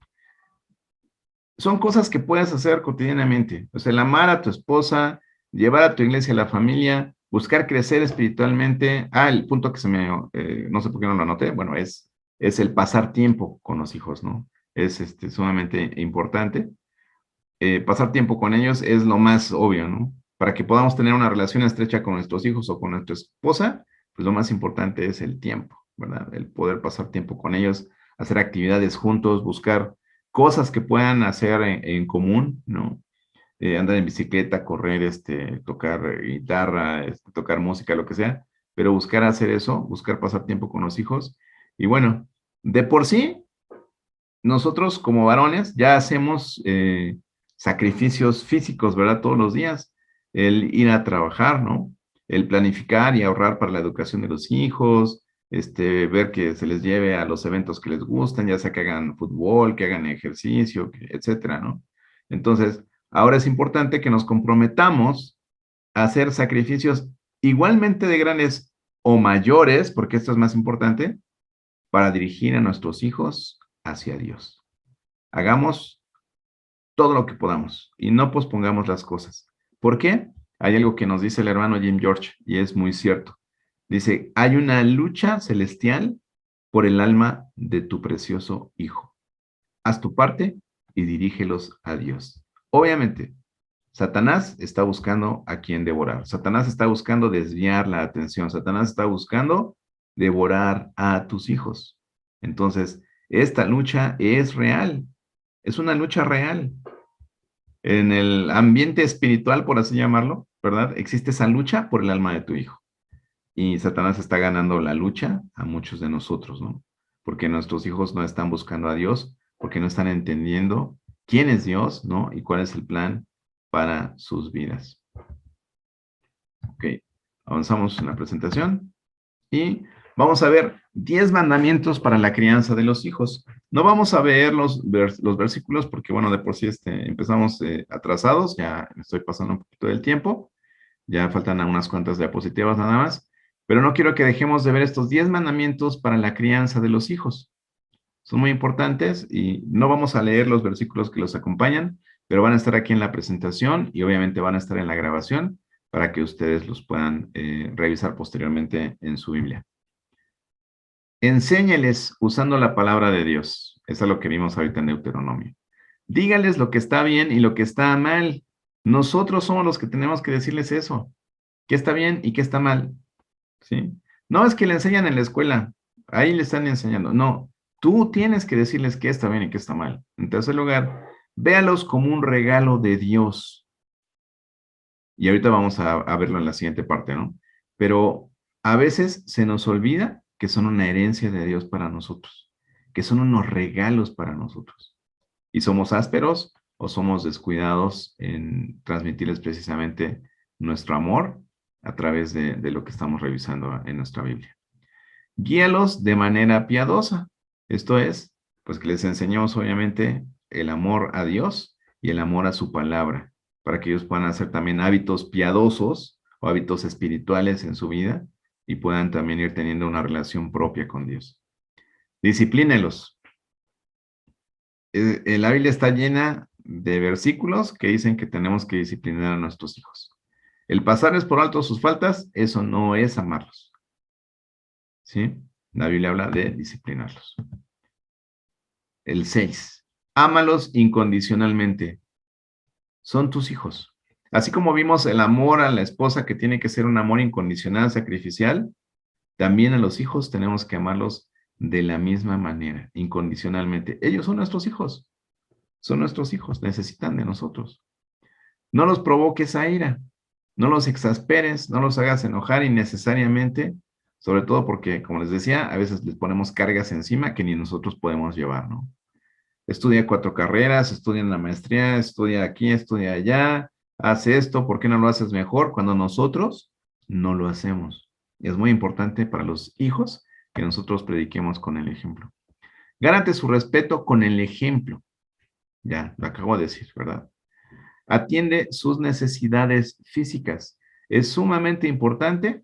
S1: Son cosas que puedes hacer cotidianamente. O sea, el amar a tu esposa, llevar a tu iglesia a la familia, buscar crecer espiritualmente. El punto que no sé por qué no lo anoté, bueno, es el pasar tiempo con los hijos, ¿no? Es sumamente importante. Pasar tiempo con ellos es lo más obvio, ¿no? Para que podamos tener una relación estrecha con nuestros hijos o con nuestra esposa, pues lo más importante es el tiempo, ¿verdad? El poder pasar tiempo con ellos, hacer actividades juntos, buscar cosas que puedan hacer en común, ¿no? Andar en bicicleta, correr, tocar guitarra, tocar música, lo que sea, pero buscar hacer eso, buscar pasar tiempo con los hijos. Y bueno, de por sí, nosotros como varones ya hacemos sacrificios físicos, ¿verdad? Todos los días. El ir a trabajar, ¿no? El planificar y ahorrar para la educación de los hijos, ver que se les lleve a los eventos que les gustan, ya sea que hagan fútbol, que hagan ejercicio, etcétera, ¿no? Entonces, ahora es importante que nos comprometamos a hacer sacrificios igualmente de grandes o mayores, porque esto es más importante, para dirigir a nuestros hijos hacia Dios. Hagamos todo lo que podamos y no pospongamos las cosas. ¿Por qué? Hay algo que nos dice el hermano Jim George y es muy cierto. Dice, hay una lucha celestial por el alma de tu precioso hijo. Haz tu parte y dirígelos a Dios. Obviamente, Satanás está buscando a quien devorar. Satanás está buscando desviar la atención. Satanás está buscando devorar a tus hijos. Entonces, esta lucha es real. Es una lucha real. En el ambiente espiritual, por así llamarlo, ¿verdad? Existe esa lucha por el alma de tu hijo. Y Satanás está ganando la lucha a muchos de nosotros, ¿no? Porque nuestros hijos no están buscando a Dios, porque no están entendiendo quién es Dios, ¿no? Y cuál es el plan para sus vidas. Ok, avanzamos en la presentación y vamos a ver 10 mandamientos para la crianza de los hijos. No vamos a ver los versículos porque, bueno, de por sí empezamos atrasados, ya me estoy pasando un poquito del tiempo, ya faltan unas cuantas diapositivas nada más, pero no quiero que dejemos de ver estos 10 mandamientos para la crianza de los hijos. Son muy importantes y no vamos a leer los versículos que los acompañan, pero van a estar aquí en la presentación y obviamente van a estar en la grabación para que ustedes los puedan revisar posteriormente en su Biblia. Enséñeles usando la palabra de Dios. Eso es lo que vimos ahorita en Deuteronomio. Dígales lo que está bien y lo que está mal. Nosotros somos los que tenemos que decirles eso. ¿Qué está bien y qué está mal? ¿Sí? No es que le enseñan en la escuela. Ahí le están enseñando. No, tú tienes que decirles qué está bien y qué está mal. En tercer lugar, véalos como un regalo de Dios. Y ahorita vamos a verlo en la siguiente parte, ¿no? Pero a veces se nos olvida que son una herencia de Dios para nosotros, que son unos regalos para nosotros. Y somos ásperos o somos descuidados en transmitirles precisamente nuestro amor a través de lo que estamos revisando en nuestra Biblia. Guíalos de manera piadosa. Esto es, pues que les enseñemos obviamente el amor a Dios y el amor a su palabra, para que ellos puedan hacer también hábitos piadosos o hábitos espirituales en su vida y puedan también ir teniendo una relación propia con Dios. Disciplínelos. La Biblia está llena de versículos que dicen que tenemos que disciplinar a nuestros hijos. El pasarles por alto sus faltas, eso no es amarlos. ¿Sí? La Biblia habla de disciplinarlos. El 6. Ámalos incondicionalmente. Son tus hijos. Así como vimos el amor a la esposa que tiene que ser un amor incondicional, sacrificial, también a los hijos tenemos que amarlos de la misma manera, incondicionalmente. Ellos son nuestros hijos. Son nuestros hijos, necesitan de nosotros. No los provoques a ira, no los exasperes, no los hagas enojar innecesariamente, sobre todo porque, como les decía, a veces les ponemos cargas encima que ni nosotros podemos llevar, ¿no? Estudia 4 carreras, estudia en la maestría, estudia aquí, estudia allá, hace esto, ¿por qué no lo haces mejor? Cuando nosotros no lo hacemos. Es muy importante para los hijos que nosotros prediquemos con el ejemplo. Gánate su respeto con el ejemplo. Ya, lo acabo de decir, ¿verdad? Atiende sus necesidades físicas. Es sumamente importante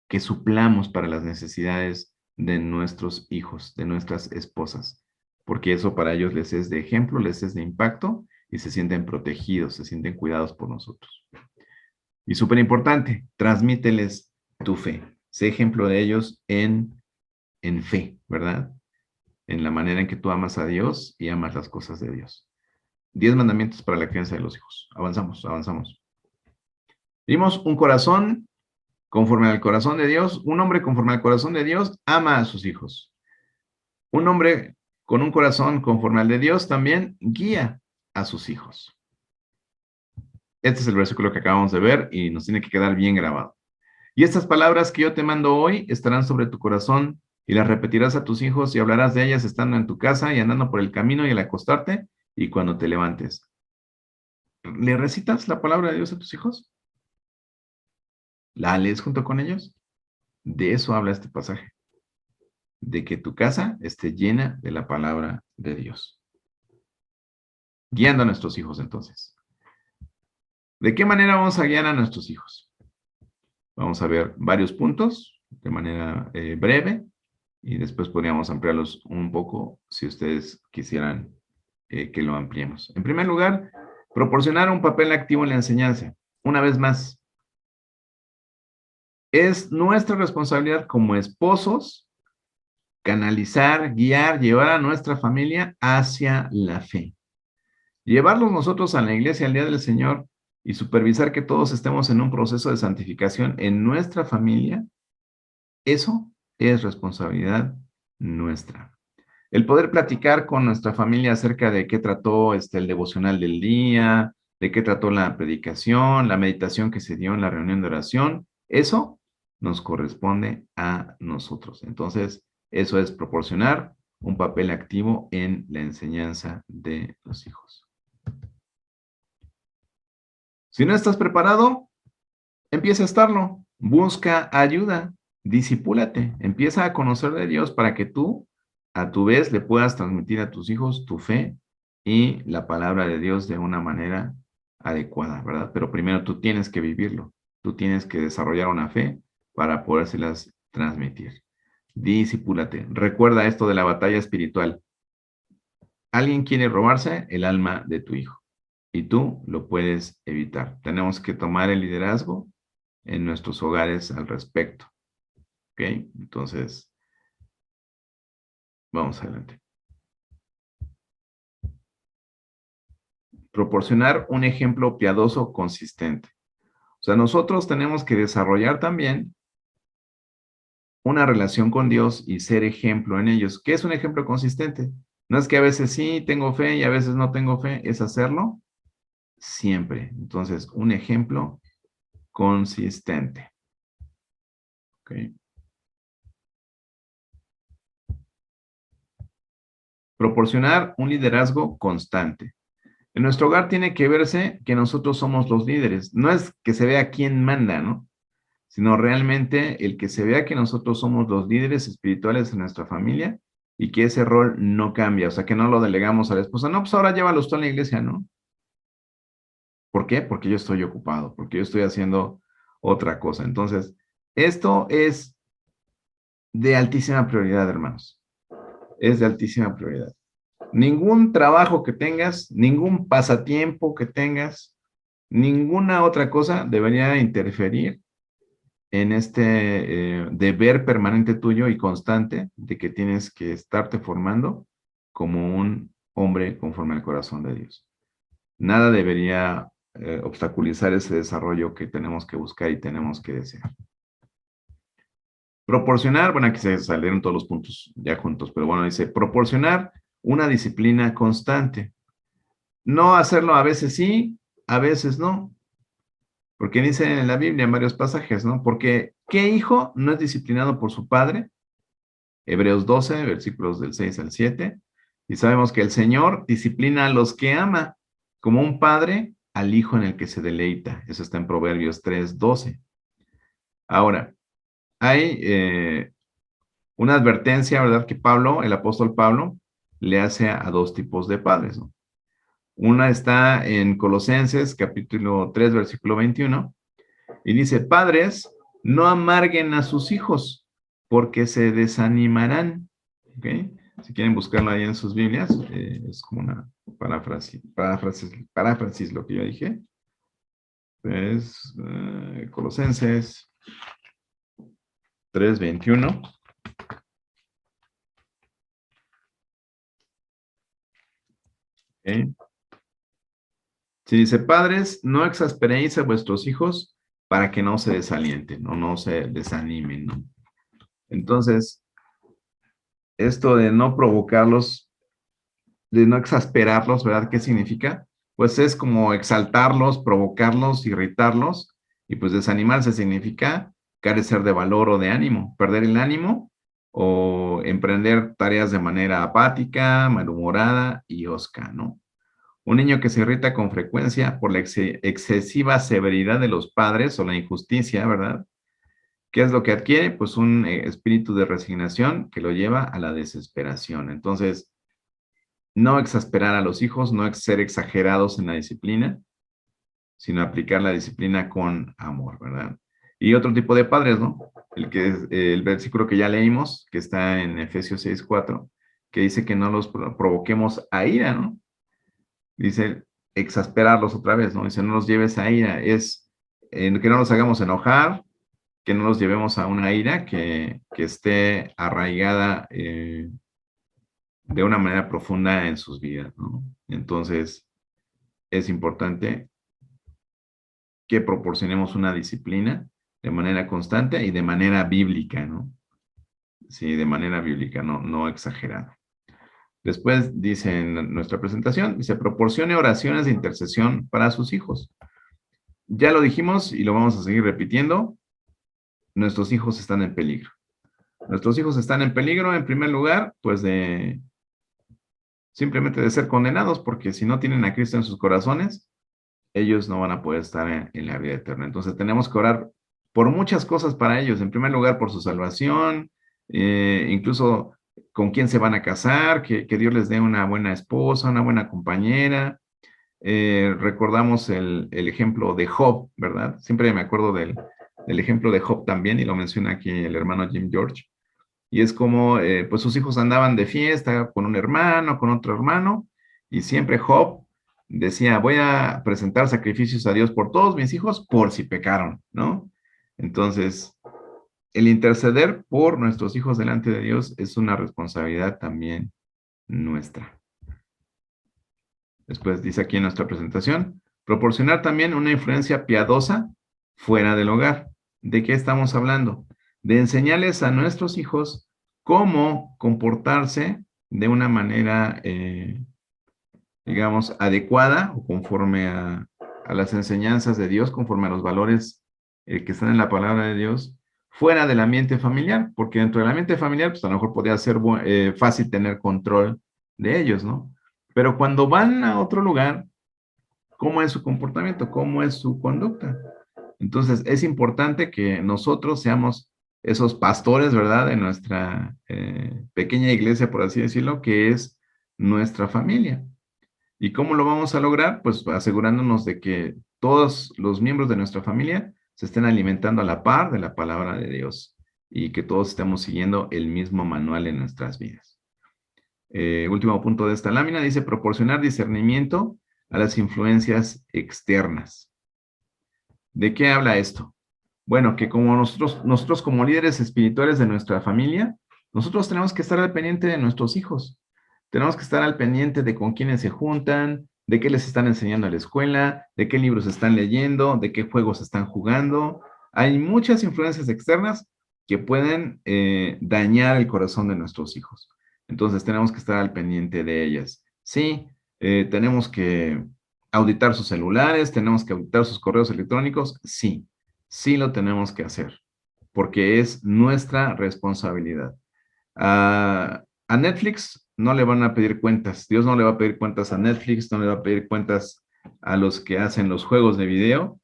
S1: que suplamos para las necesidades de nuestros hijos, de nuestras esposas, porque eso para ellos les es de ejemplo, les es de impacto y se sienten protegidos, se sienten cuidados por nosotros. Y súper importante, transmíteles tu fe. Sé ejemplo de ellos en fe, ¿verdad? En la manera en que tú amas a Dios y amas las cosas de Dios. 10 mandamientos para la crianza de los hijos. Avanzamos, avanzamos. Vimos un corazón conforme al corazón de Dios. Un hombre conforme al corazón de Dios ama a sus hijos. Un hombre con un corazón conforme al de Dios también guía a sus hijos. Este es el versículo que acabamos de ver y nos tiene que quedar bien grabado. Y estas palabras que yo te mando hoy estarán sobre tu corazón y las repetirás a tus hijos y hablarás de ellas estando en tu casa y andando por el camino y al acostarte y cuando te levantes. ¿Le recitas la palabra de Dios a tus hijos? ¿La lees junto con ellos? De eso habla este pasaje. De que tu casa esté llena de la palabra de Dios. Guiando a nuestros hijos, entonces. ¿De qué manera vamos a guiar a nuestros hijos? Vamos a ver varios puntos de manera breve y después podríamos ampliarlos un poco si ustedes quisieran que lo ampliemos. En primer lugar, proporcionar un papel activo en la enseñanza. Una vez más, es nuestra responsabilidad como esposos canalizar, guiar, llevar a nuestra familia hacia la fe. Llevarlos nosotros a la iglesia el día del Señor y supervisar que todos estemos en un proceso de santificación en nuestra familia, eso es responsabilidad nuestra. El poder platicar con nuestra familia acerca de qué trató el devocional del día, de qué trató la predicación, la meditación que se dio en la reunión de oración, eso nos corresponde a nosotros. Entonces, eso es proporcionar un papel activo en la enseñanza de los hijos. Si no estás preparado, empieza a estarlo. Busca ayuda, discípulate, empieza a conocer de Dios para que tú, a tu vez, le puedas transmitir a tus hijos tu fe y la palabra de Dios de una manera adecuada, ¿verdad? Pero primero tú tienes que vivirlo. Tú tienes que desarrollar una fe para podérselas transmitir. Discípulate. Recuerda esto de la batalla espiritual. Alguien quiere robarse el alma de tu hijo y tú lo puedes evitar. Tenemos que tomar el liderazgo en nuestros hogares al respecto. ¿Ok? Entonces, vamos adelante. Proporcionar un ejemplo piadoso consistente. O sea, nosotros tenemos que desarrollar también una relación con Dios y ser ejemplo en ellos. ¿Qué es un ejemplo consistente? No es que a veces sí tengo fe y a veces no tengo fe, es hacerlo siempre. Entonces, un ejemplo consistente. ¿Ok? Proporcionar un liderazgo constante. En nuestro hogar tiene que verse que nosotros somos los líderes. No es que se vea quién manda, ¿no? Sino realmente el que se vea que nosotros somos los líderes espirituales en nuestra familia y que ese rol no cambia. O sea, que no lo delegamos a la esposa. No, pues ahora llévalos tú a la iglesia, ¿no? ¿Por qué? Porque yo estoy ocupado, porque yo estoy haciendo otra cosa. Entonces, esto es de altísima prioridad, hermanos. Es de altísima prioridad. Ningún trabajo que tengas, ningún pasatiempo que tengas, ninguna otra cosa debería interferir en este deber permanente tuyo y constante de que tienes que estarte formando como un hombre conforme al corazón de Dios. Nada debería obstaculizar ese desarrollo que tenemos que buscar y tenemos que desear. Proporcionar, bueno, aquí se salieron todos los puntos ya juntos, pero bueno, dice, proporcionar una disciplina constante. No hacerlo a veces sí, a veces no. Porque dice en la Biblia en varios pasajes, ¿no? Porque, ¿qué hijo no es disciplinado por su padre? Hebreos 12, versículos del 6 al 7. Y sabemos que el Señor disciplina a los que ama, como un padre al hijo en el que se deleita. Eso está en Proverbios 3, 12. Ahora, hay una advertencia, ¿verdad? Que Pablo, el apóstol Pablo, le hace a dos tipos de padres, ¿no? Una está en Colosenses, capítulo 3, versículo 21, y dice, padres, no amarguen a sus hijos, porque se desanimarán. ¿Ok? Si quieren buscarlo ahí en sus Biblias, es como una paráfrasis lo que yo dije. Es Colosenses 3, 21. ¿Ok? Si dice, padres, no exasperéis a vuestros hijos para que no se desalienten o no se desanimen, ¿no? Entonces, esto de no provocarlos, de no exasperarlos, ¿verdad? ¿Qué significa? Pues es como exaltarlos, provocarlos, irritarlos, y pues desanimarse significa carecer de valor o de ánimo, perder el ánimo o emprender tareas de manera apática, malhumorada y hosca, ¿no? Un niño que se irrita con frecuencia por la excesiva severidad de los padres o la injusticia, ¿verdad? ¿Qué es lo que adquiere? Pues un espíritu de resignación que lo lleva a la desesperación. Entonces, no exasperar a los hijos, no ser exagerados en la disciplina, sino aplicar la disciplina con amor, ¿verdad? Y otro tipo de padres, ¿no? El versículo que ya leímos, que está en Efesios 6:4, que dice que no los provoquemos a ira, ¿no? dice exasperarlos otra vez, ¿no? Dice, no los lleves a ira, es que no los hagamos enojar, que no los llevemos a una ira que esté arraigada de una manera profunda en sus vidas, ¿no? Entonces, es importante que proporcionemos una disciplina de manera constante y de manera bíblica, ¿no? Sí, de manera bíblica, no exagerada. Después dice en nuestra presentación, dice, proporcione oraciones de intercesión para sus hijos. Ya lo dijimos y lo vamos a seguir repitiendo, nuestros hijos están en peligro. Nuestros hijos están en peligro, en primer lugar, pues simplemente de ser condenados, porque si no tienen a Cristo en sus corazones, ellos no van a poder estar en la vida eterna. Entonces tenemos que orar por muchas cosas para ellos. En primer lugar, por su salvación, incluso con quién se van a casar, que Dios les dé una buena esposa, una buena compañera. Recordamos el ejemplo de Job, ¿verdad? Siempre me acuerdo del ejemplo de Job también, y lo menciona aquí el hermano Jim George. Y es como, pues sus hijos andaban de fiesta con un hermano, con otro hermano, y siempre Job decía, voy a presentar sacrificios a Dios por todos mis hijos, por si pecaron, ¿no? Entonces, el interceder por nuestros hijos delante de Dios es una responsabilidad también nuestra. Después dice aquí en nuestra presentación, proporcionar también una influencia piadosa fuera del hogar. ¿De qué estamos hablando? De enseñarles a nuestros hijos cómo comportarse de una manera, digamos, adecuada o conforme a las enseñanzas de Dios, conforme a los valores que están en la palabra de Dios, fuera del ambiente familiar, porque dentro del ambiente familiar, pues a lo mejor podría ser fácil tener control de ellos, ¿no? Pero cuando van a otro lugar, ¿cómo es su comportamiento? ¿Cómo es su conducta? Entonces, es importante que nosotros seamos esos pastores, ¿verdad? De nuestra pequeña iglesia, por así decirlo, que es nuestra familia. ¿Y cómo lo vamos a lograr? Pues asegurándonos de que todos los miembros de nuestra familia se estén alimentando a la par de la palabra de Dios y que todos estemos siguiendo el mismo manual en nuestras vidas. Último punto de esta lámina, dice proporcionar discernimiento a las influencias externas. ¿De qué habla esto? Bueno, que como nosotros como líderes espirituales de nuestra familia, nosotros tenemos que estar al pendiente de nuestros hijos. Tenemos que estar al pendiente de con quiénes se juntan, de qué les están enseñando a la escuela, de qué libros están leyendo, de qué juegos están jugando. Hay muchas influencias externas que pueden dañar el corazón de nuestros hijos. Entonces tenemos que estar al pendiente de ellas. Sí, tenemos que auditar sus celulares, tenemos que auditar sus correos electrónicos, sí, sí lo tenemos que hacer, porque es nuestra responsabilidad. A Netflix no le van a pedir cuentas, Dios no le va a pedir cuentas a Netflix, no le va a pedir cuentas a los que hacen los juegos de video,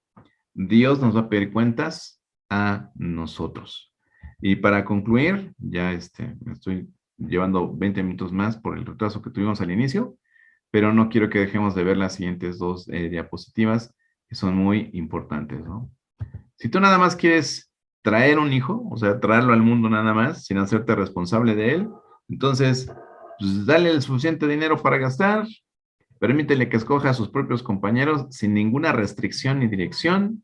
S1: Dios nos va a pedir cuentas a nosotros. Y para concluir, ya me estoy llevando 20 minutos más por el retraso que tuvimos al inicio, pero no quiero que dejemos de ver las siguientes dos diapositivas que son muy importantes, ¿no? Si tú nada más quieres traer un hijo, o sea, traerlo al mundo nada más, sin hacerte responsable de él, entonces, pues dale el suficiente dinero para gastar, permítele que escoja a sus propios compañeros sin ninguna restricción ni dirección,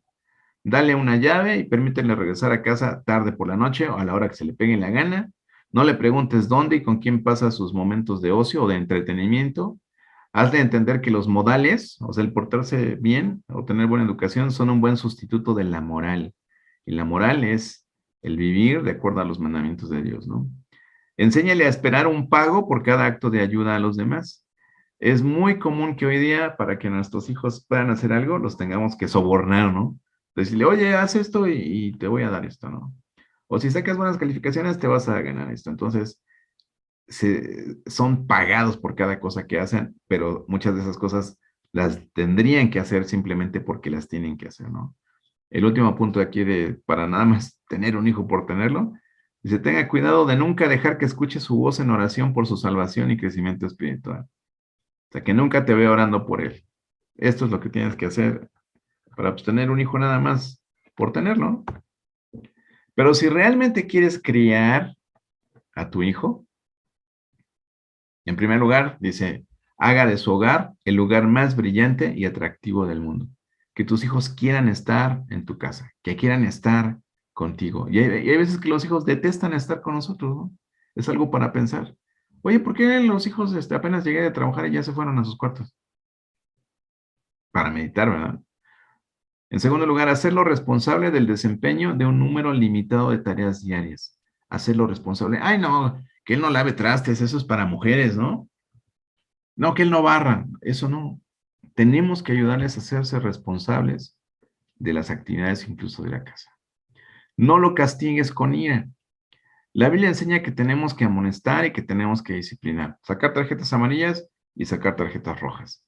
S1: dale una llave y permítele regresar a casa tarde por la noche o a la hora que se le pegue la gana. No le preguntes dónde y con quién pasa sus momentos de ocio o de entretenimiento. Hazle entender que los modales, o sea, el portarse bien o tener buena educación, son un buen sustituto de la moral. Y la moral es el vivir de acuerdo a los mandamientos de Dios, ¿no? Enséñale a esperar un pago por cada acto de ayuda a los demás. Es muy común que hoy día, para que nuestros hijos puedan hacer algo, los tengamos que sobornar, ¿no? Decirle, oye, haz esto y te voy a dar esto, ¿no? O si sacas buenas calificaciones, te vas a ganar esto. Entonces, son pagados por cada cosa que hacen, pero muchas de esas cosas las tendrían que hacer simplemente porque las tienen que hacer, ¿no? El último punto de aquí para nada más tener un hijo por tenerlo, dice, tenga cuidado de nunca dejar que escuche su voz en oración por su salvación y crecimiento espiritual. O sea, que nunca te vea orando por él. Esto es lo que tienes que hacer para pues, tener un hijo nada más por tenerlo. Pero si realmente quieres criar a tu hijo, en primer lugar, dice, Haga de su hogar el lugar más brillante y atractivo del mundo. Que tus hijos quieran estar en tu casa, que quieran estar contigo. Y hay veces que los hijos detestan estar con nosotros, ¿no? Es algo para pensar. Oye, ¿por qué los hijos apenas llegué de trabajar y ya se fueron a sus cuartos? Para meditar, ¿verdad? En segundo lugar, hacerlo responsable del desempeño de un número limitado de tareas diarias. Hacerlo responsable. Ay, no, que él no lave trastes, eso es para mujeres, ¿no? No, que él no barra, eso no. Tenemos que ayudarles a hacerse responsables de las actividades incluso de la casa. No lo castigues con ira. La Biblia enseña que tenemos que amonestar y que tenemos que disciplinar. Sacar tarjetas amarillas y sacar tarjetas rojas.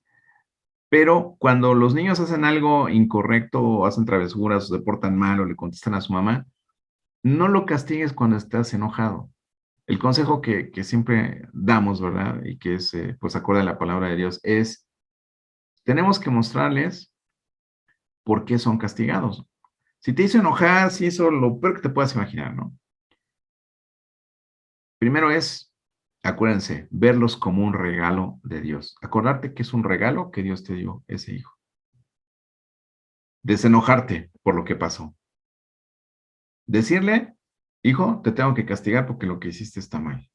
S1: Pero cuando los niños hacen algo incorrecto o hacen travesuras o se portan mal o le contestan a su mamá, no lo castigues cuando estás enojado. El consejo que siempre damos, ¿verdad? Y que es, pues, acorde a la palabra de Dios, es, tenemos que mostrarles por qué son castigados. Si te hizo enojar, si hizo lo peor que te puedas imaginar, ¿no? Primero es, acuérdense, verlos como un regalo de Dios. Acordarte que es un regalo que Dios te dio ese hijo. Desenojarte por lo que pasó. Decirle, hijo, te tengo que castigar porque lo que hiciste está mal.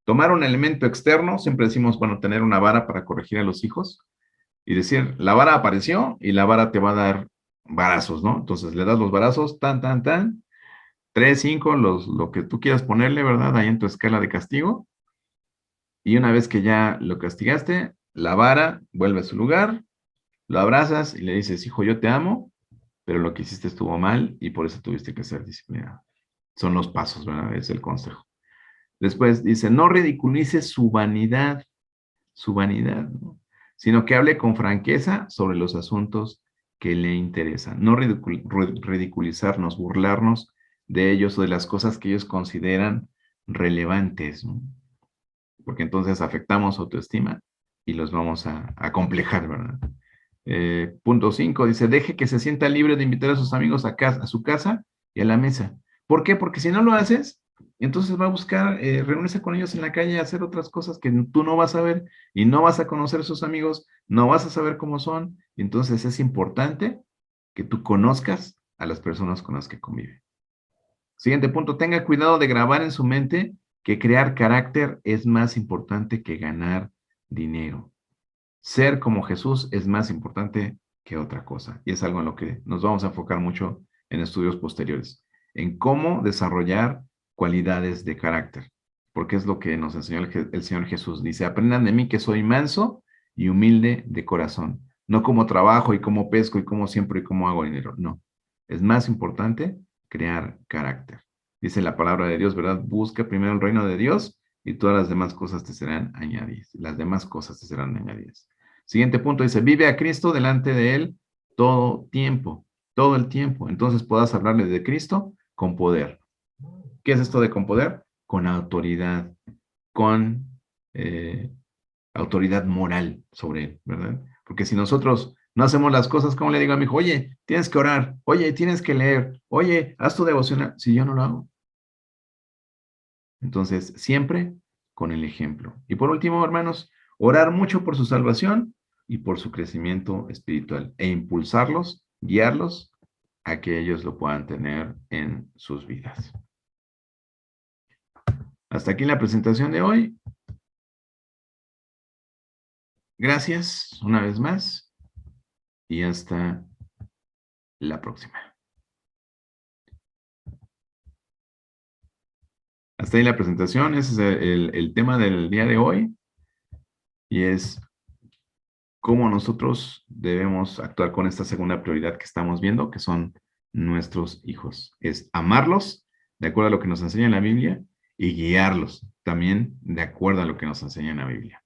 S1: Tomar un elemento externo, siempre decimos, bueno, tener una vara para corregir a los hijos y decir, la vara apareció y la vara te va a dar varazos, ¿no? Entonces le das los varazos, tan, tan, tan, 3, 5, lo que tú quieras ponerle, ¿verdad? Ahí en tu escala de castigo. Y una vez que ya lo castigaste, la vara vuelve a su lugar, lo abrazas y le dices, hijo, yo te amo, pero lo que hiciste estuvo mal y por eso tuviste que ser disciplinado. Son los pasos, ¿verdad? Es el consejo. Después dice, no ridiculices su vanidad, ¿no? Sino que hable con franqueza sobre los asuntos que le interesan. No ridiculizarnos, burlarnos de ellos o de las cosas que ellos consideran relevantes, ¿no? Porque entonces afectamos su autoestima y los vamos a complejar, ¿verdad? Punto 5 dice, deje que se sienta libre de invitar a sus amigos a su casa y a la mesa. ¿Por qué? Porque si no lo haces, entonces va a buscar reunirse con ellos en la calle, hacer otras cosas que tú no vas a ver y no vas a conocer a sus amigos, no vas a saber cómo son. Entonces es importante que tú conozcas a las personas con las que convive. Siguiente punto, tenga cuidado de grabar en su mente que crear carácter es más importante que ganar dinero. Ser como Jesús es más importante que otra cosa. Y es algo en lo que nos vamos a enfocar mucho en estudios posteriores. En cómo desarrollar cualidades de carácter. Porque es lo que nos enseñó el Señor Jesús. Dice, aprendan de mí que soy manso y humilde de corazón. No como trabajo y como pesco y como siempre y como hago dinero. No. Es más importante crear carácter. Dice la palabra de Dios, ¿verdad? Busca primero el reino de Dios y todas las demás cosas te serán añadidas. Las demás cosas te serán añadidas. Siguiente punto dice, vive a Cristo delante de Él todo el tiempo. Entonces puedas hablarle de Cristo con poder. ¿Qué es esto de con poder? Con autoridad, con autoridad moral sobre Él, ¿verdad? Porque si nosotros no hacemos las cosas, ¿cómo le digo a mi hijo? Oye, tienes que orar, oye, tienes que leer, oye, haz tu devocional, si yo no lo hago. Entonces, siempre con el ejemplo. Y por último, hermanos, orar mucho por su salvación y por su crecimiento espiritual e impulsarlos, guiarlos a que ellos lo puedan tener en sus vidas. Hasta aquí la presentación de hoy. Gracias una vez más y hasta la próxima. Hasta ahí la presentación, ese es el tema del día de hoy y es cómo nosotros debemos actuar con esta segunda prioridad que estamos viendo, que son nuestros hijos. Es amarlos de acuerdo a lo que nos enseña la Biblia y guiarlos también de acuerdo a lo que nos enseña la Biblia.